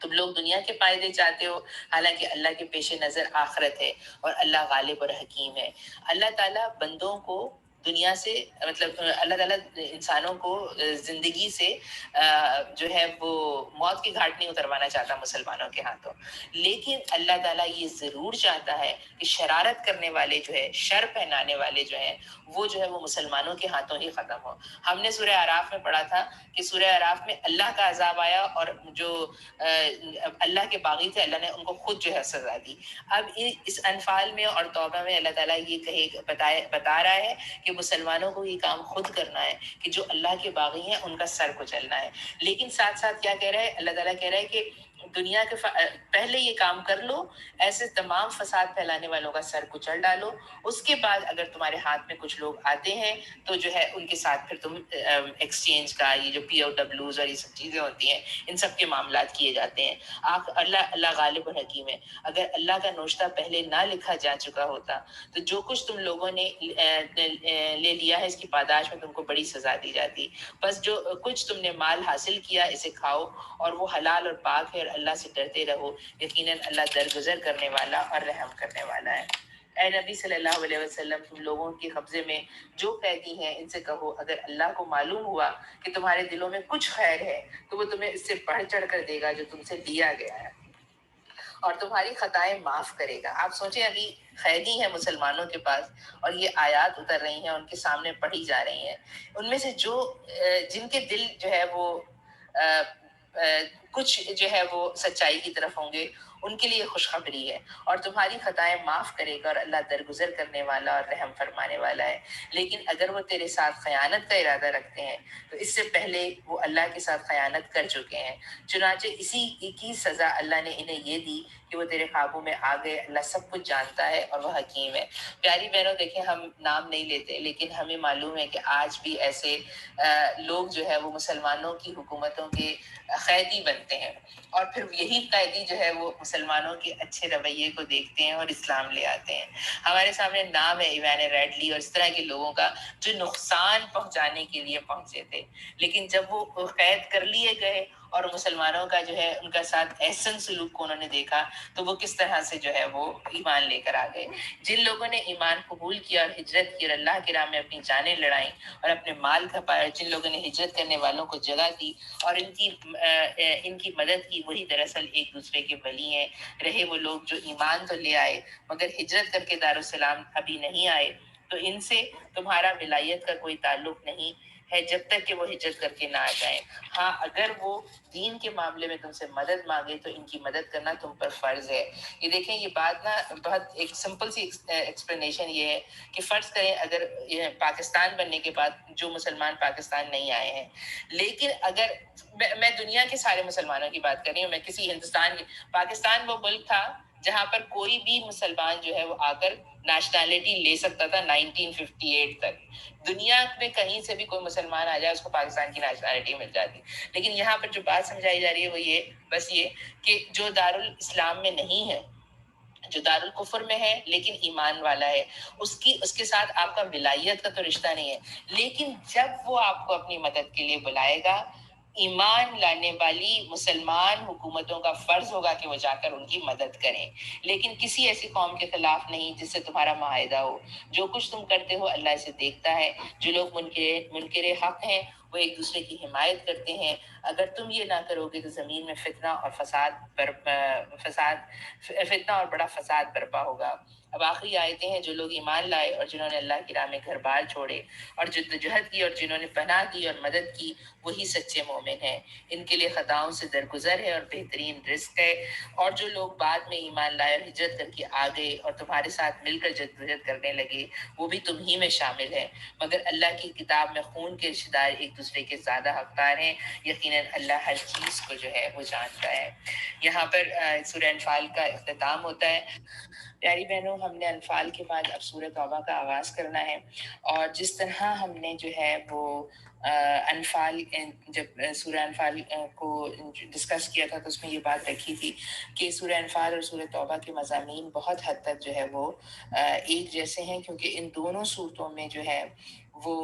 تم لوگ دنیا کے فائدے چاہتے ہو، حالانکہ اللہ کے پیش نظر آخرت ہے اور اللہ غالب اور حکیم ہے. اللہ تعالیٰ بندوں کو دنیا سے مطلب اللہ تعالیٰ انسانوں کو زندگی سے جو ہے وہ موت کی گھاٹ نہیں اتروانا چاہتا مسلمانوں کے ہاتھوں، لیکن اللہ تعالیٰ یہ ضرور چاہتا ہے کہ شرارت کرنے والے جو ہے، شر پہنانے والے جو ہیں، وہ جو ہے وہ مسلمانوں کے ہاتھوں ہی ختم ہو. ہم نے سورہ اعراف میں پڑھا تھا کہ سورہ اعراف میں اللہ کا عذاب آیا اور جو اللہ کے باغی تھے اللہ نے ان کو خود جو ہے سزا دی. اب اس انفال میں اور توبہ میں اللہ تعالیٰ یہ بتا رہا ہے کہ مسلمانوں کو یہ کام خود کرنا ہے کہ جو اللہ کے باغی ہیں ان کا سر کچلنا ہے. لیکن ساتھ ساتھ کیا کہہ رہا ہے اللہ تعالیٰ؟ کہہ رہا ہے کہ دنیا کے پہلے یہ کام کر لو، ایسے تمام فساد پھیلانے والوں کا سر کچل ڈالو، اس کے بعد اگر تمہارے ہاتھ میں کچھ لوگ آتے ہیں تو جو ہے ان کے ساتھ پھر تم ایکسچینج کا یہ جو پی او ڈبلوز اور یہ سب چیزیں ہوتی ہیں ان سب کے معاملات کیے جاتے ہیں. اللہ غالب اور حکیم ہے. اگر اللہ کا نوشتہ پہلے نہ لکھا جا چکا ہوتا تو جو کچھ تم لوگوں نے لے لیا ہے اس کی پاداش میں تم کو بڑی سزا دی جاتی. بس جو کچھ تم نے مال حاصل کیا اسے کھاؤ اور وہ حلال اور پاک ہے اور اللہ سے ڈرتے رہو، یقیناً اللہ درگزر کرنے والا اور رحم کرنے والا ہے. اے نبی صلی اللہ علیہ وسلم، تم لوگوں کے قبضے میں جو قیدی ہیں ان سے کہو اگر اللہ کو معلوم ہوا کہ تمہارے دلوں میں کچھ خیر ہے تو وہ تمہیں اس سے بڑھ چڑھ کر دے گا جو تم سے لیا گیا ہے اور تمہاری خطائیں معاف کرے گا. آپ سوچیں ابھی قیدی ہیں مسلمانوں کے پاس اور یہ آیات اتر رہی ہیں، ان کے سامنے پڑھی جا رہی ہیں. ان میں سے جو جن کے دل جو ہے وہ کچھ جو ہے وہ سچائی کی طرف ہوں گے ان کے لیے خوشخبری ہے اور تمہاری خطائیں معاف کرے گا اور اللہ درگزر کرنے والا اور رحم فرمانے والا ہے. لیکن اگر وہ تیرے ساتھ خیانت کا ارادہ رکھتے ہیں تو اس سے پہلے وہ اللہ کے ساتھ خیانت کر چکے ہیں، چنانچہ اسی کی سزا اللہ نے انہیں یہ دی کہ وہ تیرے قابو میں آ گئے. اللہ سب کچھ جانتا ہے اور وہ حکیم ہے. پیاری بہنوں، دیکھیں ہم نام نہیں لیتے لیکن ہمیں معلوم ہے کہ آج بھی ایسے لوگ جو ہے وہ مسلمانوں کی حکومتوں کے قیدی بنتے ہیں اور پھر یہی قیدی جو ہے وہ مسلمانوں کے اچھے رویے کو دیکھتے ہیں اور اسلام لے آتے ہیں. ہمارے سامنے نام ہے ایوان ریڈلی اور اس طرح کے لوگوں کا جو نقصان پہنچانے کے لیے پہنچے تھے، لیکن جب وہ قید کر لیے گئے اور مسلمانوں کا جو ہے ان کا ساتھ احسن سلوک کو انہوں نے دیکھا تو وہ کس طرح سے جو ہے وہ ایمان لے کر آ گئے. جن لوگوں نے ایمان قبول کیا اور ہجرت کی اور اللہ کی راہ میں اپنی جانیں لڑائیں اور اپنے مال کھپائے، جن لوگوں نے ہجرت کرنے والوں کو جگہ دی اور ان کی مدد کی، وہی دراصل ایک دوسرے کے ولی ہیں. رہے وہ لوگ جو ایمان تو لے آئے مگر ہجرت کر کے دارالسلام ابھی نہیں آئے تو ان سے تمہارا ولایت کا کوئی تعلق نہیں ہے جب تک کہ وہ ہجرت کر کے نہ آ جائیں. ہاں اگر وہ دین کے معاملے میں تم سے مدد مانگے تو ان کی مدد کرنا تم پر فرض ہے. یہ دیکھیں یہ بات نا بہت ایک سمپل سی ایکسپلینیشن یہ ہے کہ فرض کریں اگر پاکستان بننے کے بعد جو مسلمان پاکستان نہیں آئے ہیں، لیکن اگر میں دنیا کے سارے مسلمانوں کی بات کر رہی ہوں، میں کسی ہندوستان کی، پاکستان وہ ملک تھا جہاں پر کوئی بھی مسلمان جو ہے وہ آ کر نیشنلٹی لے سکتا تھا 1958 تک. دنیا میں کہیں سے بھی کوئی مسلمان آ جائے اس کو پاکستان کی نیشنلٹی مل جاتی. لیکن یہاں پر جو بات سمجھائی جا رہی ہے وہ یہ بس یہ کہ جو دارالاسلام میں نہیں ہے، جو دارالکفر میں ہے لیکن ایمان والا ہے، اس کے ساتھ آپ کا ولایت کا تو رشتہ نہیں ہے، لیکن جب وہ آپ کو اپنی مدد کے لیے بلائے گا، ایمان لانے والی مسلمان حکومتوں کا فرض ہوگا کہ وہ جا کر ان کی مدد کریں، لیکن کسی ایسی قوم کے خلاف نہیں جس سے تمہارا معاہدہ ہو. جو کچھ تم کرتے ہو اللہ اسے دیکھتا ہے. جو لوگ منکر حق ہیں وہ ایک دوسرے کی حمایت کرتے ہیں. اگر تم یہ نہ کرو گے تو زمین میں فتنہ اور بڑا فساد برپا ہوگا. اب آخری آیتیں ہیں. جو لوگ ایمان لائے اور جنہوں نے اللہ کی راہ میں گھر بار چھوڑے اور جدوجہد کی اور جنہوں نے پناہ دی اور مدد کی، وہی سچے مومن ہیں. ان کے لیے خطاؤں سے درگزر ہے اور بہترین رزق ہے. اور جو لوگ بعد میں ایمان لائے اور ہجرت کر کے آ گئے اور تمہارے ساتھ مل کر جدوجہد کرنے لگے، وہ بھی تم ہی میں شامل ہیں، مگر اللہ کی کتاب میں خون کے رشتہ دار ایک دوسرے کے زیادہ حقدار ہیں. یقیناً اللہ ہر چیز کو جو ہے وہ جانتا ہے. یہاں پر سورہ انفال کا اختتام ہوتا ہے. پیاری بہنوں، ہم نے انفال کے بعد اب سورہ توبہ کا آغاز کرنا ہے، اور جس طرح ہم نے جو ہے وہ انفال جب سورہ انفال کو ڈسکس کیا تھا تو اس میں یہ بات رکھی تھی کہ سورہ انفال اور سورہ توبہ کے مضامین بہت حد تک جو ہے وہ ایک جیسے ہیں، کیونکہ ان دونوں صورتوں میں جو ہے وہ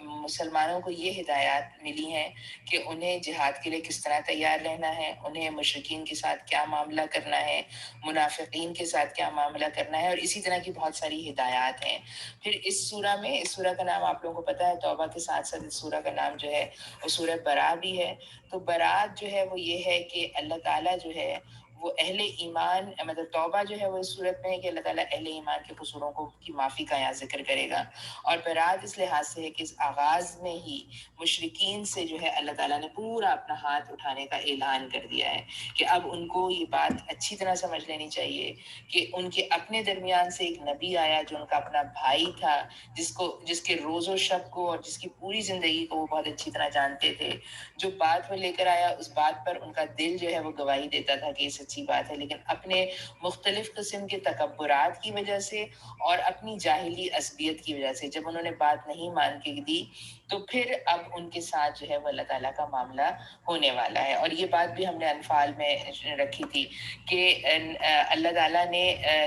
مسلمانوں کو یہ ہدایات ملی ہیں کہ انہیں جہاد کے لیے کس طرح تیار رہنا ہے، انہیں مشرکین کے ساتھ کیا معاملہ کرنا ہے، منافقین کے ساتھ کیا معاملہ کرنا ہے، اور اسی طرح کی بہت ساری ہدایات ہیں۔ پھر اس سورہ کا نام آپ لوگوں کو پتہ ہے، توبہ کے ساتھ ساتھ اس سورہ کا نام جو ہے وہ سورہ برا بھی ہے۔ تو برات جو ہے وہ یہ ہے کہ اللہ تعالیٰ جو ہے وہ اہل ایمان، مطلب توبہ جو ہے وہ اس صورت میں ہے کہ اللہ تعالیٰ اہل ایمان کے قصوروں کی معافی کا یہاں ذکر کرے گا، اور برات اس لحاظ سے ہے کہ اس آغاز میں ہی مشرکین سے جو ہے اللہ تعالیٰ نے پورا اپنا ہاتھ اٹھانے کا اعلان کر دیا ہے کہ اب ان کو یہ بات اچھی طرح سمجھ لینی چاہیے کہ ان کے اپنے درمیان سے ایک نبی آیا جو ان کا اپنا بھائی تھا، جس کے روز و شب کو اور جس کی پوری زندگی کو وہ بہت اچھی طرح جانتے تھے۔ جو بات وہ لے کر آیا اس بات پر ان کا دل جو ہے وہ گواہی دیتا تھا کہ یہ سچی بات ہے، لیکن اپنے مختلف قسم کے تکبرات کی وجہ سے اور اپنی جاہلی عصبیت کی وجہ سے جب انہوں نے بات نہیں مان کے دی، تو پھر اب ان کے ساتھ جو ہے وہ اللہ تعالیٰ کا معاملہ ہونے والا ہے۔ اور یہ بات بھی ہم نے انفال میں رکھی تھی کہ اللہ تعالیٰ نے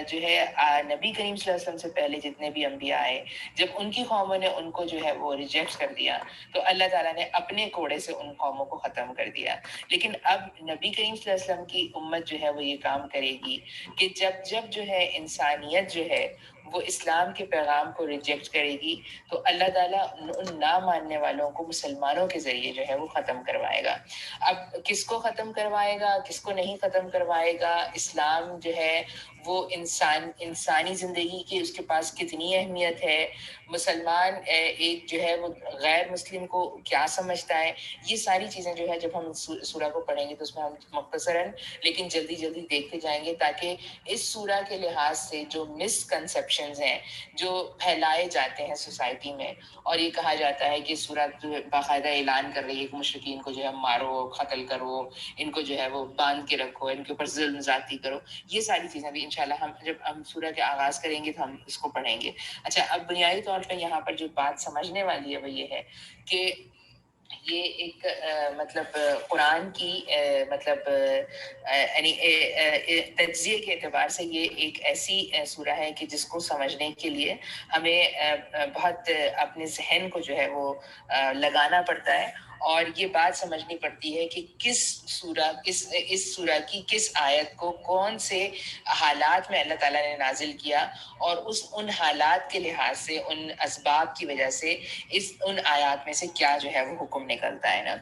جو ہے نبی کریم صلی اللہ علیہ وسلم سے پہلے جتنے بھی انبیاء آئے، جب ان کی قوموں نے ان کو جو ہے وہ ریجیکٹ کر دیا تو اللہ تعالیٰ نے اپنے کوڑے سے ان قوموں کو ختم کر دیا۔ لیکن اب نبی کریم صلی اللہ علیہ وسلم کی امت جو ہے وہ یہ کام کرے گی کہ جب جو ہے انسانیت جو ہے وہ اسلام کے پیغام کو ریجیکٹ کرے گی تو اللہ تعالیٰ ان نہ ماننے والوں کو مسلمانوں کے ذریعے جو ہے وہ ختم کروائے گا۔ اب کس کو ختم کروائے گا، کس کو نہیں ختم کروائے گا، اسلام جو ہے وہ انسانی زندگی کی اس کے پاس کتنی اہمیت ہے، مسلمان ایک جو ہے وہ غیر مسلم کو کیا سمجھتا ہے، یہ ساری چیزیں جو ہے جب ہم سورہ کو پڑھیں گے تو اس میں ہم مختصراً لیکن جلدی جلدی دیکھتے جائیں گے، تاکہ اس سورہ کے لحاظ سے جو مسکنسیپشنز ہیں جو پھیلائے جاتے ہیں سوسائٹی میں، اور یہ کہا جاتا ہے کہ سورہ باقاعدہ اعلان کر رہی ہے کہ مشرکین کو جو ہے مارو، قتل کرو، ان کو جو ہے وہ باندھ کے رکھو، ان کے اوپر ظلم زیادتی کرو، یہ ساری چیزیں بھی انشاءاللہ جب ہم سورہ کے آغاز کریں گے تو ہم اس کو پڑھیں گے۔ اچھا، اب بنیادی طور پہ یہاں پر جو بات سمجھنے والی ہے وہ یہ ہے کہ یہ ایک مطلب قرآن کی مطلب یعنی تجزیے کے اعتبار سے یہ ایک ایسی سورہ ہے کہ جس کو سمجھنے کے لیے ہمیں بہت اپنے ذہن کو جو ہے وہ لگانا پڑتا ہے، اور یہ بات سمجھنی پڑتی ہے کہ اس سورہ کی کس آیت کو کون سے حالات میں اللہ تعالیٰ نے نازل کیا، اور ان حالات کے لحاظ سے ان اسباب کی وجہ سے ان آیات میں سے کیا جو ہے وہ حکم نکلتا ہے نا۔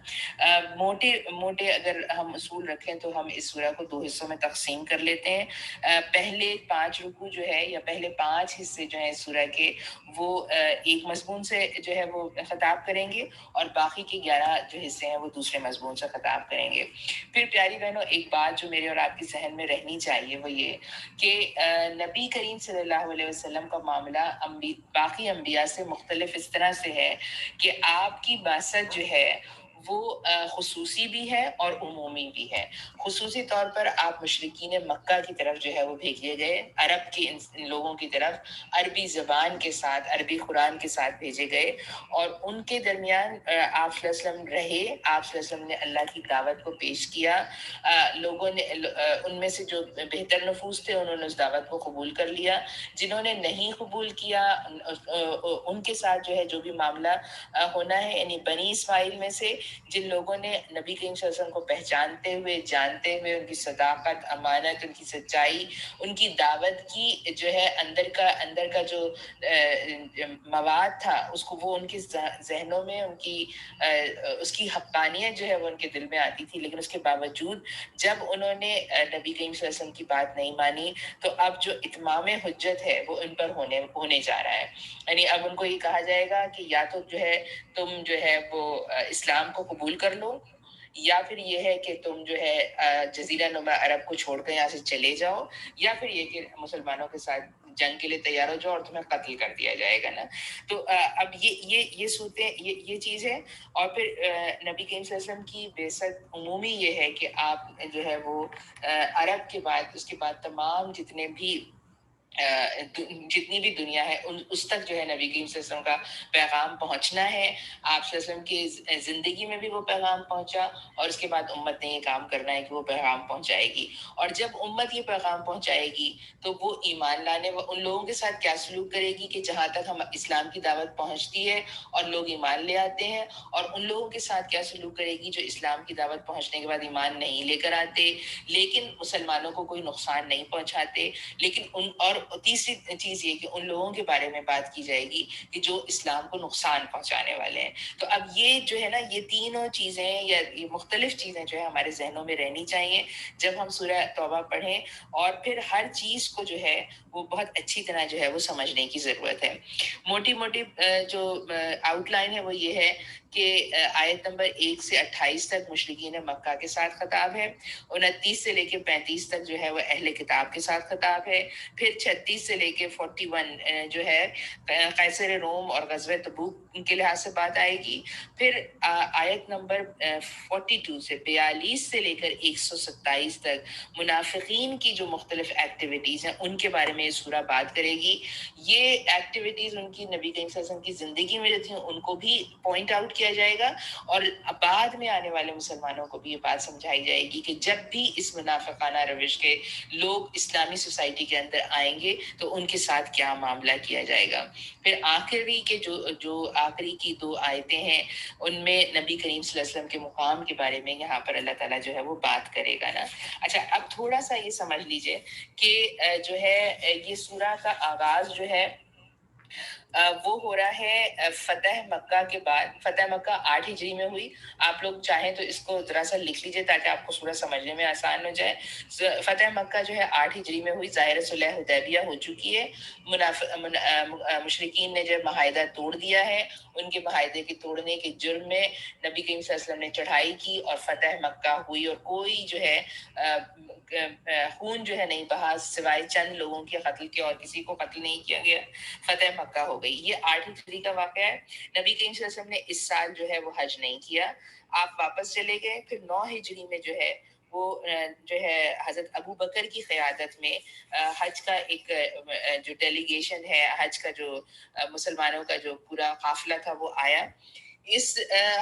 موٹے اگر ہم اصول رکھیں تو ہم اس سورہ کو 2 حصوں میں تقسیم کر لیتے ہیں۔ پہلے 5 رکوع جو ہے یا پہلے 5 حصے جو ہیں اس سورہ کے، وہ ایک مضمون سے جو ہے وہ خطاب کریں گے، اور باقی کے 11 جو حصے ہیں وہ دوسرے مضمون سے خطاب کریں گے۔ پھر پیاری بہنوں، ایک بات جو میرے اور آپ کے ذہن میں رہنی چاہیے وہ یہ کہ نبی کریم صلی اللہ علیہ وسلم کا معاملہ باقی انبیاء سے مختلف اس طرح سے ہے کہ آپ کی بعثت جو ہے وہ خصوصی بھی ہے اور عمومی بھی ہے۔ خصوصی طور پر آپ مشرکین مکہ کی طرف جو ہے وہ بھیجے گئے، عرب کے ان لوگوں کی طرف، عربی زبان کے ساتھ، عربی قرآن کے ساتھ بھیجے گئے، اور ان کے درمیان آپ صلی اللہ علیہ وسلم رہے، آپ صلی اللہ علیہ وسلم نے اللہ کی دعوت کو پیش کیا، لوگوں نے ان میں سے جو بہتر نفوس تھے انہوں نے اس دعوت کو قبول کر لیا، جنہوں نے نہیں قبول کیا ان کے ساتھ جو ہے جو بھی معاملہ ہونا ہے، یعنی بنی اسماعیل میں سے جن لوگوں نے نبی کریم صلی اللہ علیہ وسلم کو پہچانتے ہوئے، جانتے ہوئے، ان کی صداقت، امانت، ان کی سچائی، ان کی دعوت کی جو ہے اندر کا جو مواد تھا، اس کو وہ ان کے ذہنوں میں اس کی حقانیت جو ہے وہ ان کے دل میں آتی تھی، لیکن اس کے باوجود جب انہوں نے نبی کریم صلی اللہ علیہ وسلم کی بات نہیں مانی تو اب جو اتمام حجت ہے وہ ان پر ہونے جا رہا ہے۔ یعنی اب ان کو یہ کہا جائے گا کہ یا تو جو ہے تم جو ہے وہ اسلام کو قبول کر لو، یا پھر یہ ہے کہ تم جو ہے جزیرہ نما عرب کو چھوڑ کر یہاں سے چلے جاؤ، یا پھر یہ کہ مسلمانوں کے ساتھ جنگ کے لیے تیار ہو جاؤ اور تمہیں قتل کر دیا جائے گا نا۔ تو اب یہ صورتیں یہ چیز ہے۔ اور پھر نبی کریم صلی اللہ علیہ وسلم کی بعثت عمومی یہ ہے کہ آپ جو ہے وہ عرب کے بعد، اس کے بعد تمام جتنے بھی جتنی بھی دنیا ہے اس تک جو ہے نبی کریم صلی اللہ علیہ وسلم کا پیغام پہنچنا ہے. آپ صلی اللہ علیہ وسلم کی زندگی میں بھی وہ پیغام پہنچا اور اس کے بعد امت نے یہ کام کرنا ہے کہ وہ پیغام پہنچائے گی. اور جب امت یہ پیغام پہنچائے گی تو وہ ایمان لانے ان لوگوں کے ساتھ کیا سلوک کرے گی کہ جہاں تک ہم اسلام کی دعوت پہنچتی ہے اور لوگ ایمان لے آتے ہیں, اور ان لوگوں کے ساتھ کیا سلوک کرے گی جو اسلام کی دعوت پہنچنے کے بعد ایمان نہیں لے کر آتے لیکن مسلمانوں کو کوئی نقصان نہیں پہنچاتے. لیکن اور تیسری چیز یہ کہ ان لوگوں کے بارے میں بات کی جائے گی کہ جو اسلام کو نقصان پہنچانے والے ہیں. تو اب یہ جو ہے نا, یہ تینوں چیزیں یا یہ مختلف چیزیں جو ہے ہمارے ذہنوں میں رہنی چاہیے جب ہم سورہ توبہ پڑھیں, اور پھر ہر چیز کو جو ہے وہ بہت اچھی طرح جو ہے وہ سمجھنے کی ضرورت ہے. موٹی موٹی جو آؤٹ لائن ہے وہ یہ ہے کہ آیت نمبر 1 سے 28 تک مشرکین مکہ کے ساتھ خطاب ہے, 29 سے لے کے 35 تک جو ہے وہ اہل کتاب کے ساتھ خطاب ہے, پھر 36 سے لے کے 41 جو ہے قیصر روم اور غزوہ تبوک کے لحاظ سے بات آئے گی. پھر آیت نمبر 42 سے 42 سے لے کر 127 تک منافقین کی جو مختلف ایکٹیویٹیز ہیں ان کے بارے میں یہ سورہ بات کرے گی. یہ ایکٹیویٹیز ان کی نبی کریم صلی اللہ علیہ وسلم کی زندگی میں جو تھیں ان کو بھی پوائنٹ آؤٹ کیا جائے گا, اور بعد میں آنے والے مسلمانوں کو بھی یہ بات سمجھائی جائے گی کہ جب بھی اس منافقانہ روش کے لوگ اسلامی سوسائٹی کے اندر آئیں گے تو ان کے ساتھ کیا معاملہ کیا جائے گا. پھر آخری کے جو آخری کی 2 آیتیں ہیں ان میں نبی کریم صلی اللہ علیہ وسلم کے مقام کے بارے میں یہاں پر اللہ تعالیٰ جو ہے وہ بات کرے گا نا. اچھا, اب تھوڑا سا یہ سمجھ لیجئے کہ جو ہے یہ سورہ کا آغاز جو ہے وہ ہو رہا ہے فتح مکہ کے بعد. فتح مکہ 8 ہجری میں ہوئی. آپ لوگ چاہیں تو اس کو ذرا سا لکھ لیجئے تاکہ آپ کو سورہ سمجھنے میں آسان ہو جائے. فتح مکہ جو ہے 8 ہجری میں ہوئی. ظاہر صلح حدیبیہ ہو چکی ہے. مشرکین نے جب معاہدہ توڑ دیا ہے, ان کے معاہدے کے توڑنے کے جرم میں نبی کریم صلی اللہ علیہ وسلم نے چڑھائی کی اور فتح مکہ ہوئی, اور کوئی جو ہے خون جو ہے نہیں بہا سوائے چند لوگوں کے قتل کے, اور کسی کو قتل نہیں کیا گیا. فتح مکہ ہو گئی. یہ 8 ہجری کا واقعہ ہے. نبی کریم صلی اللہ علیہ وسلم نے اس سال جو ہے وہ حج نہیں کیا, آپ واپس چلے گئے. پھر 9 ہجری میں جو ہے وہ جو ہے حضرت ابو بکر کی قیادت میں حج کا ایک جو ڈیلیگیشن ہے, حج کا جو مسلمانوں کا جو پورا قافلہ تھا وہ آیا. اس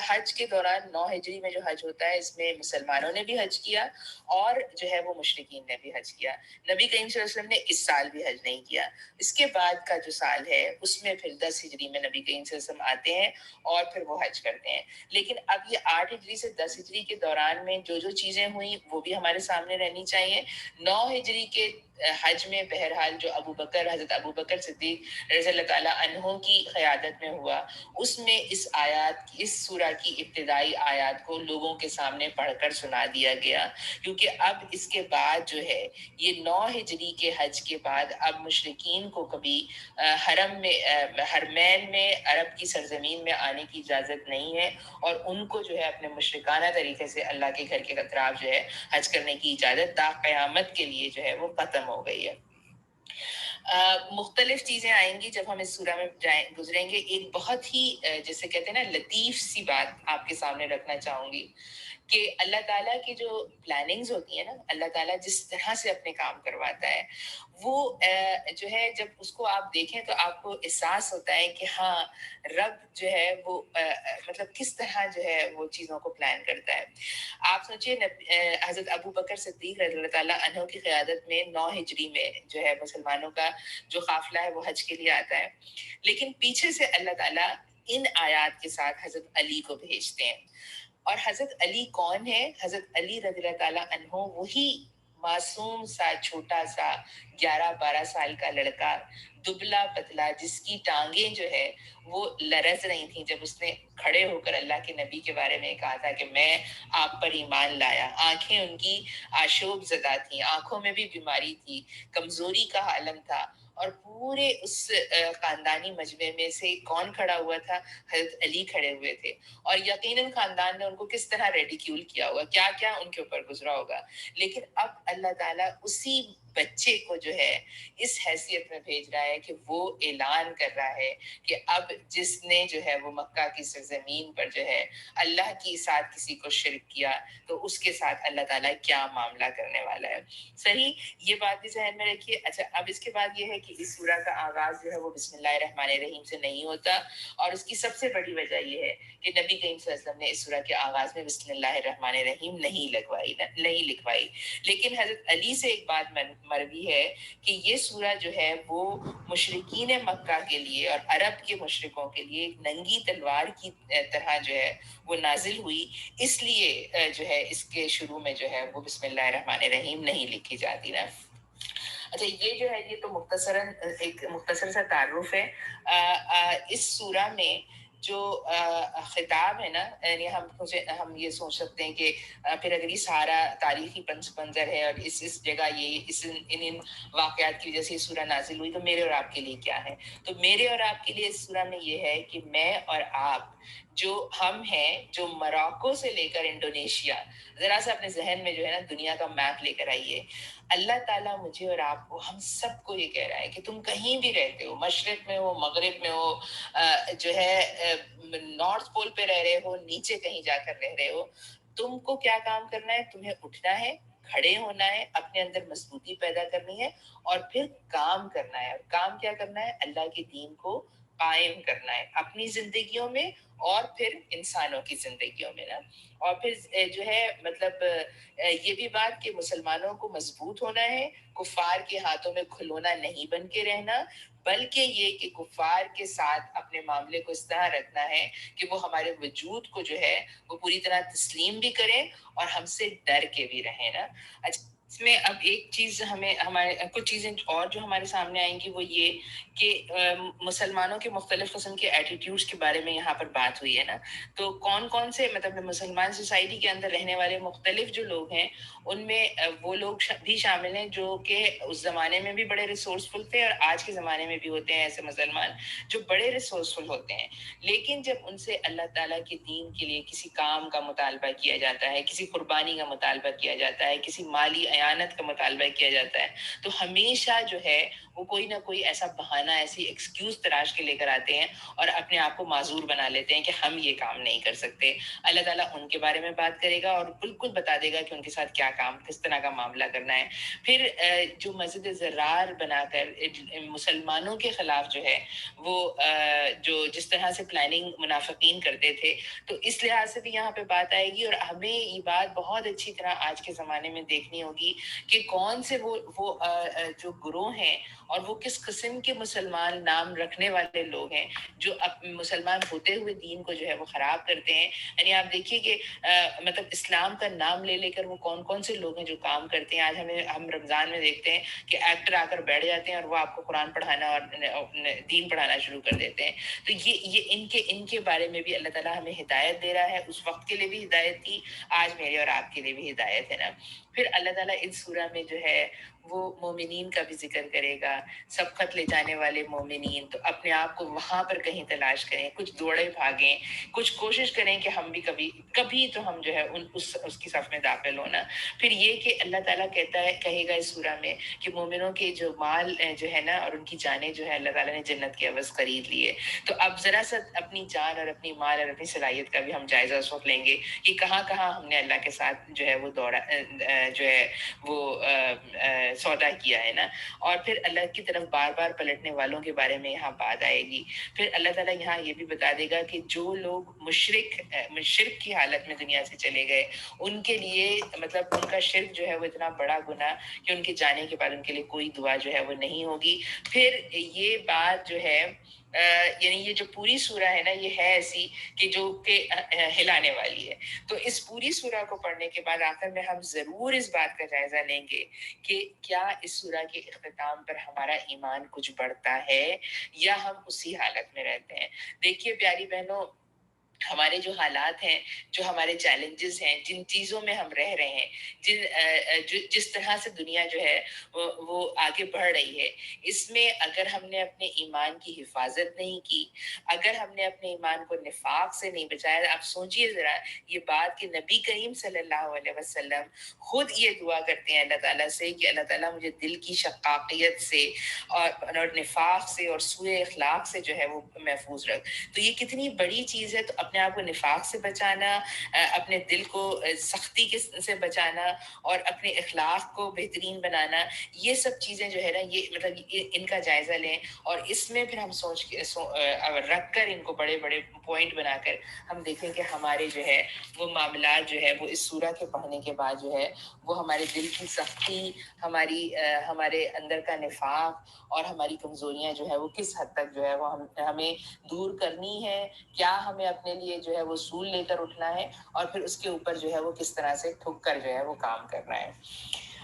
حج کے دوران 9 ہجری میں جو حج ہوتا ہے اس میں مسلمانوں نے بھی حج کیا اور جو ہے وہ مشرکین نے بھی حج کیا. نبی کریم صلی اللہ علیہ وسلم نے اس سال بھی حج نہیں کیا. اس کے بعد کا جو سال ہے اس میں پھر 10 ہجری میں نبی کریم صلی اللہ علیہ وسلم آتے ہیں اور پھر وہ حج کرتے ہیں. لیکن اب یہ 8 ہجری سے 10 ہجری کے دوران میں جو چیزیں ہوئیں وہ بھی ہمارے سامنے رہنی چاہیے. 9 ہجری کے حج میں بہرحال جو حضرت ابو بکر صدیق رضی اللہ تعالیٰ عنہ کی قیادت میں ہوا, اس میں اس سورہ کی ابتدائی آیات کو لوگوں کے سامنے پڑھ کر سنا دیا گیا, کیونکہ اب اس کے بعد جو ہے یہ 9 ہجری کے حج کے بعد اب مشرکین کو کبھی حرمین میں عرب کی سرزمین میں آنے کی اجازت نہیں ہے, اور ان کو جو ہے اپنے مشرکانہ طریقے سے اللہ کے گھر کے اطراف جو ہے حج کرنے کی اجازت تا قیامت کے لیے جو ہے وہ ختم ہو گئی ہے. مختلف چیزیں آئیں گی جب ہم اس سورہ میں گزریں گے. ایک بہت ہی جیسے کہتے ہیں نا لطیف سی بات آپ کے سامنے رکھنا چاہوں گی کہ اللہ تعالیٰ کی جو پلاننگز ہوتی ہیں نا, اللہ تعالیٰ جس طرح سے اپنے کام کرواتا ہے وہ جو ہے جب اس کو آپ دیکھیں تو آپ کو احساس ہوتا ہے کہ ہاں رب جو ہے وہ مطلب کس طرح جو ہے وہ چیزوں کو پلان کرتا ہے. آپ سوچئے حضرت ابو بکر صدیق رضی اللہ تعالیٰ عنہ کی قیادت میں 9 ہجری میں جو ہے مسلمانوں کا جو قافلہ ہے وہ حج کے لیے آتا ہے, لیکن پیچھے سے اللہ تعالیٰ ان آیات کے ساتھ حضرت علی کو بھیجتے ہیں. اور حضرت علی کون ہے؟ حضرت علی رضی اللہ تعالیٰ عنہ وہی معصوم سا چھوٹا سا 11-12 سال کا لڑکا, دبلا پتلا, جس کی ٹانگیں جو ہے وہ لرز رہی تھیں جب اس نے کھڑے ہو کر اللہ کے نبی کے بارے میں کہا تھا کہ میں آپ پر ایمان لایا. آنکھیں ان کی آشوب زدہ تھیں, آنکھوں میں بھی بیماری تھی, کمزوری کا عالم تھا, اور پورے اس خاندانی مجمع میں سے کون کھڑا ہوا تھا؟ حضرت علی کھڑے ہوئے تھے. اور یقیناً خاندان نے ان کو کس طرح ریڈیکیول کیا ہوگا, کیا کیا ان کے اوپر گزرا ہوگا. لیکن اب اللہ تعالیٰ اسی بچے کو جو ہے اس حیثیت میں بھیج رہا ہے کہ وہ اعلان کر رہا ہے کہ اب جس نے جو ہے وہ مکہ کی سرزمین پر جو ہے اللہ کی ساتھ کسی کو شرک کیا تو اس کے ساتھ اللہ تعالیٰ کیا معاملہ کرنے والا ہے. صحیح، یہ بات بھی ذہن میں رکھیے. اچھا، اب اس کے بعد یہ ہے کہ اس سورہ کا آغاز جو ہے وہ بسم اللہ الرحمن الرحیم سے نہیں ہوتا، اور اس کی سب سے بڑی وجہ یہ ہے کہ نبی کریم صلی اللہ علیہ وسلم نے اس سورہ کے آغاز میں بسم اللہ الرحمن الرحیم نہیں لکھوائی. لیکن حضرت علی سے ایک بات مروی ہے کہ یہ سورہ جو ہے وہ مشرکین مکہ کے لیے اور عرب کے مشرکوں کے لیے ایک ننگی تلوار کی طرح جو ہے وہ نازل ہوئی، اس لیے جو ہے اس کے شروع میں جو ہے وہ بسم اللہ الرحمن الرحیم نہیں لکھی جاتی نا. اچھا، یہ جو ہے یہ تو مختصراً ایک مختصر سا تعارف ہے. اس سورہ میں جو خطاب ہے نا، یعنی ہم یہ سوچ سکتے ہیں کہ پھر اگر یہ سارا تاریخی پنس منظر ہے اور اس جگہ یہ ان واقعات کی وجہ سے یہ سورہ نازل ہوئی، تو میرے اور آپ کے لیے کیا ہے؟ تو میرے اور آپ کے لیے اس سورہ میں یہ ہے کہ میں اور آپ جو ہم ہیں، جو موراکو سے لے کر انڈونیشیا، ذرا سا اپنے ذہن میں جو ہے نا دنیا کا میپ لے کر آئیے. اللہ تعالیٰ مجھے اور آپ کو، ہم سب کو یہ کہہ رہا ہے کہ تم کہیں بھی رہتے ہو، مشرق میں ہو، مغرب میں ہو، جو ہے نارتھ پول پہ رہ رہے ہو، نیچے کہیں جا کر رہ رہے ہو، تم کو کیا کام کرنا ہے؟ تمہیں اٹھنا ہے، کھڑے ہونا ہے، اپنے اندر مضبوطی پیدا کرنی ہے، اور پھر کام کرنا ہے. اور کام کیا کرنا ہے؟ اللہ کے دین کو قائم کرنا ہے اپنی زندگیوں میں اور پھر انسانوں کی زندگیوں میں نا. اور پھر جو ہے مطلب یہ بھی بات کہ مسلمانوں کو مضبوط ہونا ہے، کفار کے ہاتھوں میں کھلونا نہیں بن کے رہنا، بلکہ یہ کہ کفار کے ساتھ اپنے معاملے کو اس طرح رکھنا ہے کہ وہ ہمارے وجود کو جو ہے وہ پوری طرح تسلیم بھی کریں اور ہم سے ڈر کے بھی رہیں نا. اچھا، اس میں اب ایک چیز ہمارے کچھ چیزیں اور جو ہمارے سامنے آئیں گی وہ یہ کہ مسلمانوں کے مختلف قسم کے ایٹیٹیوڈز کے بارے میں یہاں پر بات ہوئی ہے نا. تو کون سے مطلب مسلمان سوسائٹی کے اندر رہنے والے مختلف جو لوگ ہیں، ان میں وہ لوگ بھی شامل ہیں جو کہ اس زمانے میں بھی بڑے ریسورسفل تھے اور آج کے زمانے میں بھی ہوتے ہیں ایسے مسلمان جو بڑے ریسورسفل ہوتے ہیں. لیکن جب ان سے اللہ تعالیٰ کے دین کے لیے کسی کام کا مطالبہ کیا جاتا ہے، کسی قربانی کا مطالبہ کیا جاتا ہے، کسی مالی اعانت کا مطالبہ کیا جاتا ہے، تو ہمیشہ جو ہے وہ کوئی نہ کوئی ایسا بہانہ، ایسی ایکسکیوز تراش کے لے کر آتے ہیں اور اپنے آپ کو معذور بنا لیتے ہیں کہ ہم یہ کام نہیں کر سکتے. اللہ تعالیٰ ان کے بارے میں بات کرے گا اور بالکل بتا دے گا کہ ان کے ساتھ کیا کام، کس طرح کا معاملہ کرنا ہے. پھر جو مسجد زرار بنا کر مسلمانوں کے خلاف جو ہے وہ جو جس طرح سے پلاننگ منافقین کرتے تھے، تو اس لحاظ سے بھی یہاں پہ بات آئے گی. اور ہمیں یہ بات بہت اچھی طرح آج کے زمانے میں دیکھنی ہوگی کہ کون سے وہ جو گروہ ہیں اور وہ کس قسم کے مسلمان نام رکھنے والے لوگ ہیں جو مسلمان ہوتے ہوئے دین کو جو ہے وہ خراب کرتے ہیں. یعنی آپ دیکھیے کہ مطلب اسلام کا نام لے کر وہ کون سے لوگ ہیں جو کام کرتے ہیں. آج ہم رمضان میں دیکھتے ہیں کہ ایکٹر آ کر بیٹھ جاتے ہیں اور وہ آپ کو قرآن پڑھانا اور دین پڑھانا شروع کر دیتے ہیں. تو یہ ان کے بارے میں بھی اللہ تعالیٰ ہمیں ہدایت دے رہا ہے. اس وقت کے لیے بھی ہدایت تھی، آج میرے اور آپ کے لیے بھی ہدایت ہے نا. پھر اللہ تعالیٰ اس سورہ میں جو ہے وہ مومنین کا بھی ذکر کرے گا. سبقت لے جانے والے مومنین تو اپنے آپ کو وہاں پر کہیں تلاش کریں، کچھ دوڑے بھاگیں، کچھ کوشش کریں کہ ہم بھی کبھی تو ہم جو ہے اس کی صف میں داخل ہونا. پھر یہ کہ اللہ تعالیٰ کہے گا اس سورہ میں کہ مومنوں کے جو مال جو ہے نا اور ان کی جانیں جو ہے اللہ تعالیٰ نے جنت کے عوض خرید لیے. تو اب ذرا سا اپنی جان اور اپنی مال اور اپنی صلاحیت کا بھی ہم جائزہ اس وقت لیں گے کہ کہاں کہاں ہم نے اللہ کے ساتھ جو ہے وہ جو ہے وہ سودا کیا ہے نا. اور پھر اللہ کی طرف بار بار پلٹنے والوں کے بارے میں یہاں بات آئے گی. پھر اللہ تعالیٰ یہاں یہ بھی بتا دے گا کہ جو لوگ شرک کی حالت میں دنیا سے چلے گئے، ان کے لیے مطلب ان کا شرک جو ہے وہ اتنا بڑا گناہ کہ ان کے جانے کے بعد ان کے لیے کوئی دعا جو ہے وہ نہیں ہوگی. پھر یہ بات جو ہے یعنی یہ جو پوری سورہ ہے نا یہ ہے ایسی کہ جو کہ ہلانے والی ہے. تو اس پوری سورہ کو پڑھنے کے بعد آخر میں ہم ضرور اس بات کا جائزہ لیں گے کہ کیا اس سورہ کے اختتام پر ہمارا ایمان کچھ بڑھتا ہے یا ہم اسی حالت میں رہتے ہیں. دیکھیے پیاری بہنوں، ہمارے جو حالات ہیں، جو ہمارے چیلنجز ہیں، جن چیزوں میں ہم رہ رہے ہیں، جس طرح سے دنیا جو ہے وہ آگے بڑھ رہی ہے، اس میں اگر ہم نے اپنے ایمان کی حفاظت نہیں کی، اگر ہم نے اپنے ایمان کو نفاق سے نہیں بچایا، آپ سوچئے ذرا یہ بات کہ نبی کریم صلی اللہ علیہ وسلم خود یہ دعا کرتے ہیں اللہ تعالیٰ سے کہ اللہ تعالیٰ مجھے دل کی شقاقیت سے اور نفاق سے اور سوء اخلاق سے جو ہے وہ محفوظ رکھ۔ تو یہ کتنی بڑی چیز ہے، تو اپنے آپ کو نفاق سے بچانا، اپنے دل کو سختی سے بچانا اور اپنے اخلاق کو بہترین بنانا، یہ سب چیزیں جو ہے نا، یہ مطلب ان کا جائزہ لیں، اور اس میں پھر ہم رکھ کر ان کو بڑے بڑے پوائنٹ بنا کر ہم دیکھیں کہ ہمارے جو ہے وہ معاملات جو ہے وہ اس سورہ کے پڑھنے کے بعد جو ہے وہ ہمارے دل کی سختی، ہمارے اندر کا نفاق اور ہماری کمزوریاں جو ہے وہ کس حد تک جو ہے وہ ہمیں دور کرنی ہے، کیا ہمیں اپنے لیے جو ہے وہ اصول لے کر اٹھنا ہے، اور پھر اس کے اوپر جو ہے وہ کس طرح سے ٹھک کر جو ہے وہ کام کرنا ہے۔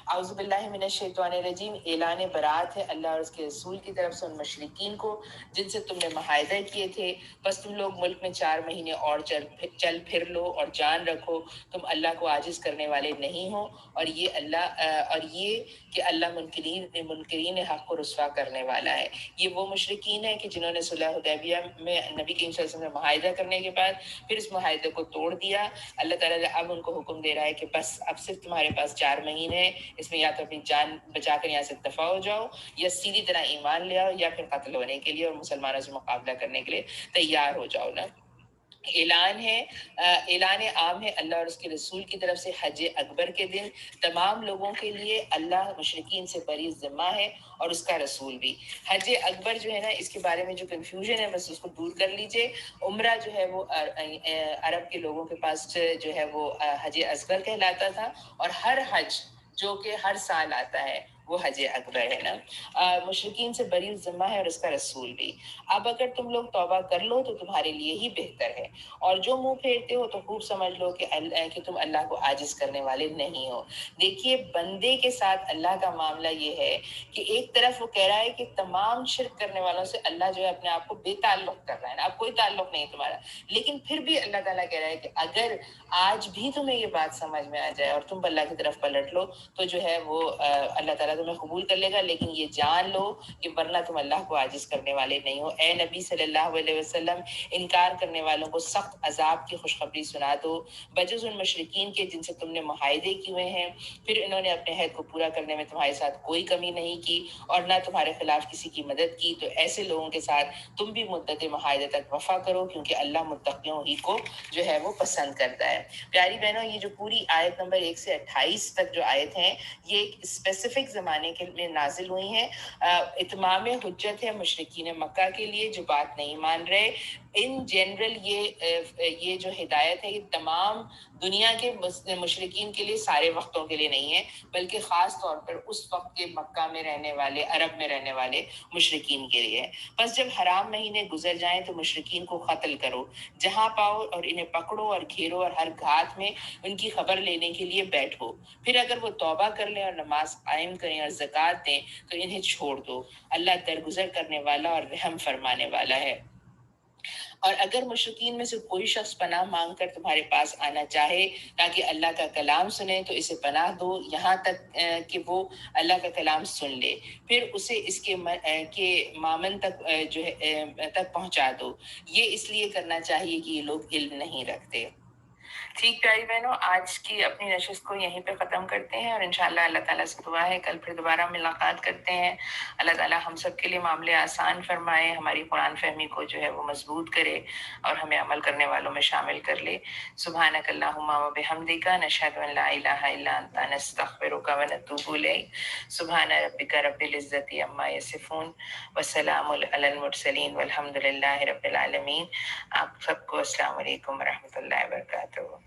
اعوذ باللہ من الشیطان الرجیم۔ اعلان برات ہے اللہ اور اس کے رسول کی طرف سے ان مشرکین کو جن سے تم نے معاہدہ کیے تھے، بس تم لوگ ملک میں 4 مہینے اور چل پھر لو اور جان رکھو تم اللہ کو عاجز کرنے والے نہیں ہو، اور یہ کہ اللہ منکرین حق کو رسوا کرنے والا ہے۔ یہ وہ مشرکین ہیں کہ جنہوں نے صلح حدیبیہ میں نبی کریم صلی اللہ علیہ وسلم سے معاہدہ کرنے کے بعد پھر اس معاہدے کو توڑ دیا۔ اللہ تعالیٰ اب ان کو حکم دے رہا ہے کہ بس اب صرف تمہارے پاس 4 مہینے ہیں، اس میں یا تو اپنی جان بچا کر یہاں سے دفاع ہو جاؤ، یا سیدھی طرح ایمان لے آؤ، یا پھر قتل ہونے کے لیے اور مسلمانوں سے مقابلہ کرنے کے لیے تیار ہو جاؤ نا۔ اعلان عام ہے اللہ اور اس کے رسول کی طرف سے حج اکبر کے دن تمام لوگوں کے لیے اللہ مشرکین سے بری ذمہ ہے اور اس کا رسول بھی۔ حج اکبر جو ہے نا، اس کے بارے میں جو کنفیوژن ہے بس اس کو دور کر لیجئے۔ عمرہ جو ہے وہ عرب کے لوگوں کے پاس جو ہے وہ حج اصغر کہلاتا تھا، اور ہر حج جو کہ ہر سال آتا ہے وہ حج اکبر ہے نا۔ مشرکین سے بری ذمہ ہے اور اس کا رسول بھی۔ اب اگر تم لوگ توبہ کر لو تو تمہارے لیے ہی بہتر ہے، اور جو منہ پھیرتے ہو تو خوب سمجھ لو کہ تم اللہ کو عاجز کرنے والے نہیں ہو۔ دیکھیے بندے کے ساتھ اللہ کا معاملہ یہ ہے کہ ایک طرف وہ کہہ رہا ہے کہ تمام شرک کرنے والوں سے اللہ جو ہے اپنے آپ کو بے تعلق کر رہا ہے نا، اب کوئی تعلق نہیں تمہارا، لیکن پھر بھی اللہ تعالیٰ کہہ رہا ہے کہ اگر آج بھی تمہیں یہ بات سمجھ میں آ جائے اور تم اللہ کی طرف پلٹ لو تو جو ہے وہ اللہ تعالیٰ تمہیں قبول کر لے گا، لیکن یہ جان لو کہ ورنہ تم اللہ کو عاجز کرنے والے نہیں ہو۔ اے نبی صلی اللہ علیہ وسلم، انکار کرنے والوں کو سخت عذاب کی خوشخبری سنا دو، بجز ان مشرکین کے جن سے تم نے معاہدے کیے ہیں، پھر انہوں نے اپنے عہد کو پورا کرنے میں تمہارے ساتھ کوئی کمی نہیں کی اور نہ تمہارے خلاف کسی کی مدد کی، تو ایسے لوگوں کے ساتھ تم بھی مدت معاہدے تک وفا کرو، کیونکہ اللہ متقیوں ہی کو جو ہے وہ پسند کرتا ہے۔ پیاری بہنوں، یہ جو پوری آیت نمبر 1 سے 28 تک جو آیت ہیں، یہ ایک اسپیسیفک زمانے کے میں نازل ہوئی ہیں۔ اتمام حجت ہے مشرکین مکہ کے لیے جو بات نہیں مان رہے۔ ان جنرل یہ جو ہدایت ہے یہ تمام دنیا کے مشرکین کے لیے سارے وقتوں کے لیے نہیں ہے، بلکہ خاص طور پر اس وقت کے مکہ میں رہنے والے، عرب میں رہنے والے مشرکین کے لیے ہے۔ بس جب حرام مہینے گزر جائیں تو مشرکین کو قتل کرو، جہاں پاؤ اور انہیں پکڑو اور گھیرو اور ہر گھات میں ان کی خبر لینے کے لیے بیٹھو، پھر اگر وہ توبہ کر لیں اور نماز قائم کریں اور زکوٰۃ دیں تو انہیں چھوڑ دو، اللہ درگزر کرنے والا اور رحم فرمانے والا ہے۔ اور اگر مشرکین میں سے کوئی شخص پناہ مانگ کر تمہارے پاس آنا چاہے تاکہ اللہ کا کلام سنے تو اسے پناہ دو یہاں تک کہ وہ اللہ کا کلام سن لے، پھر اسے اس کے مامن تک جو ہے تک پہنچا دو، یہ اس لیے کرنا چاہیے کہ یہ لوگ علم نہیں رکھتے۔ ٹھیک پیاری بہنوں، آج کی اپنی نشست کو یہیں پہ ختم کرتے ہیں، اور انشاءاللہ اللہ تعالیٰ سے دعا ہے کل پھر دوبارہ ملاقات کرتے ہیں۔ اللہ تعالیٰ ہم سب کے لیے معاملے آسان فرمائے، ہماری قرآن فہمی کو جو ہے وہ مضبوط کرے اور ہمیں عمل کرنے والوں میں شامل کر لے۔ سبحانک اللہم و بحمدک، نشہد ان لا الہ الا انت، نستغفرک و نتوب الیک۔ سبحان ربک رب العزت عما یصفون وسلام علی المرسلین والحمد للہ رب العالمین۔ آپ سب کو السلام علیکم ورحمۃ اللہ وبرکاتہ۔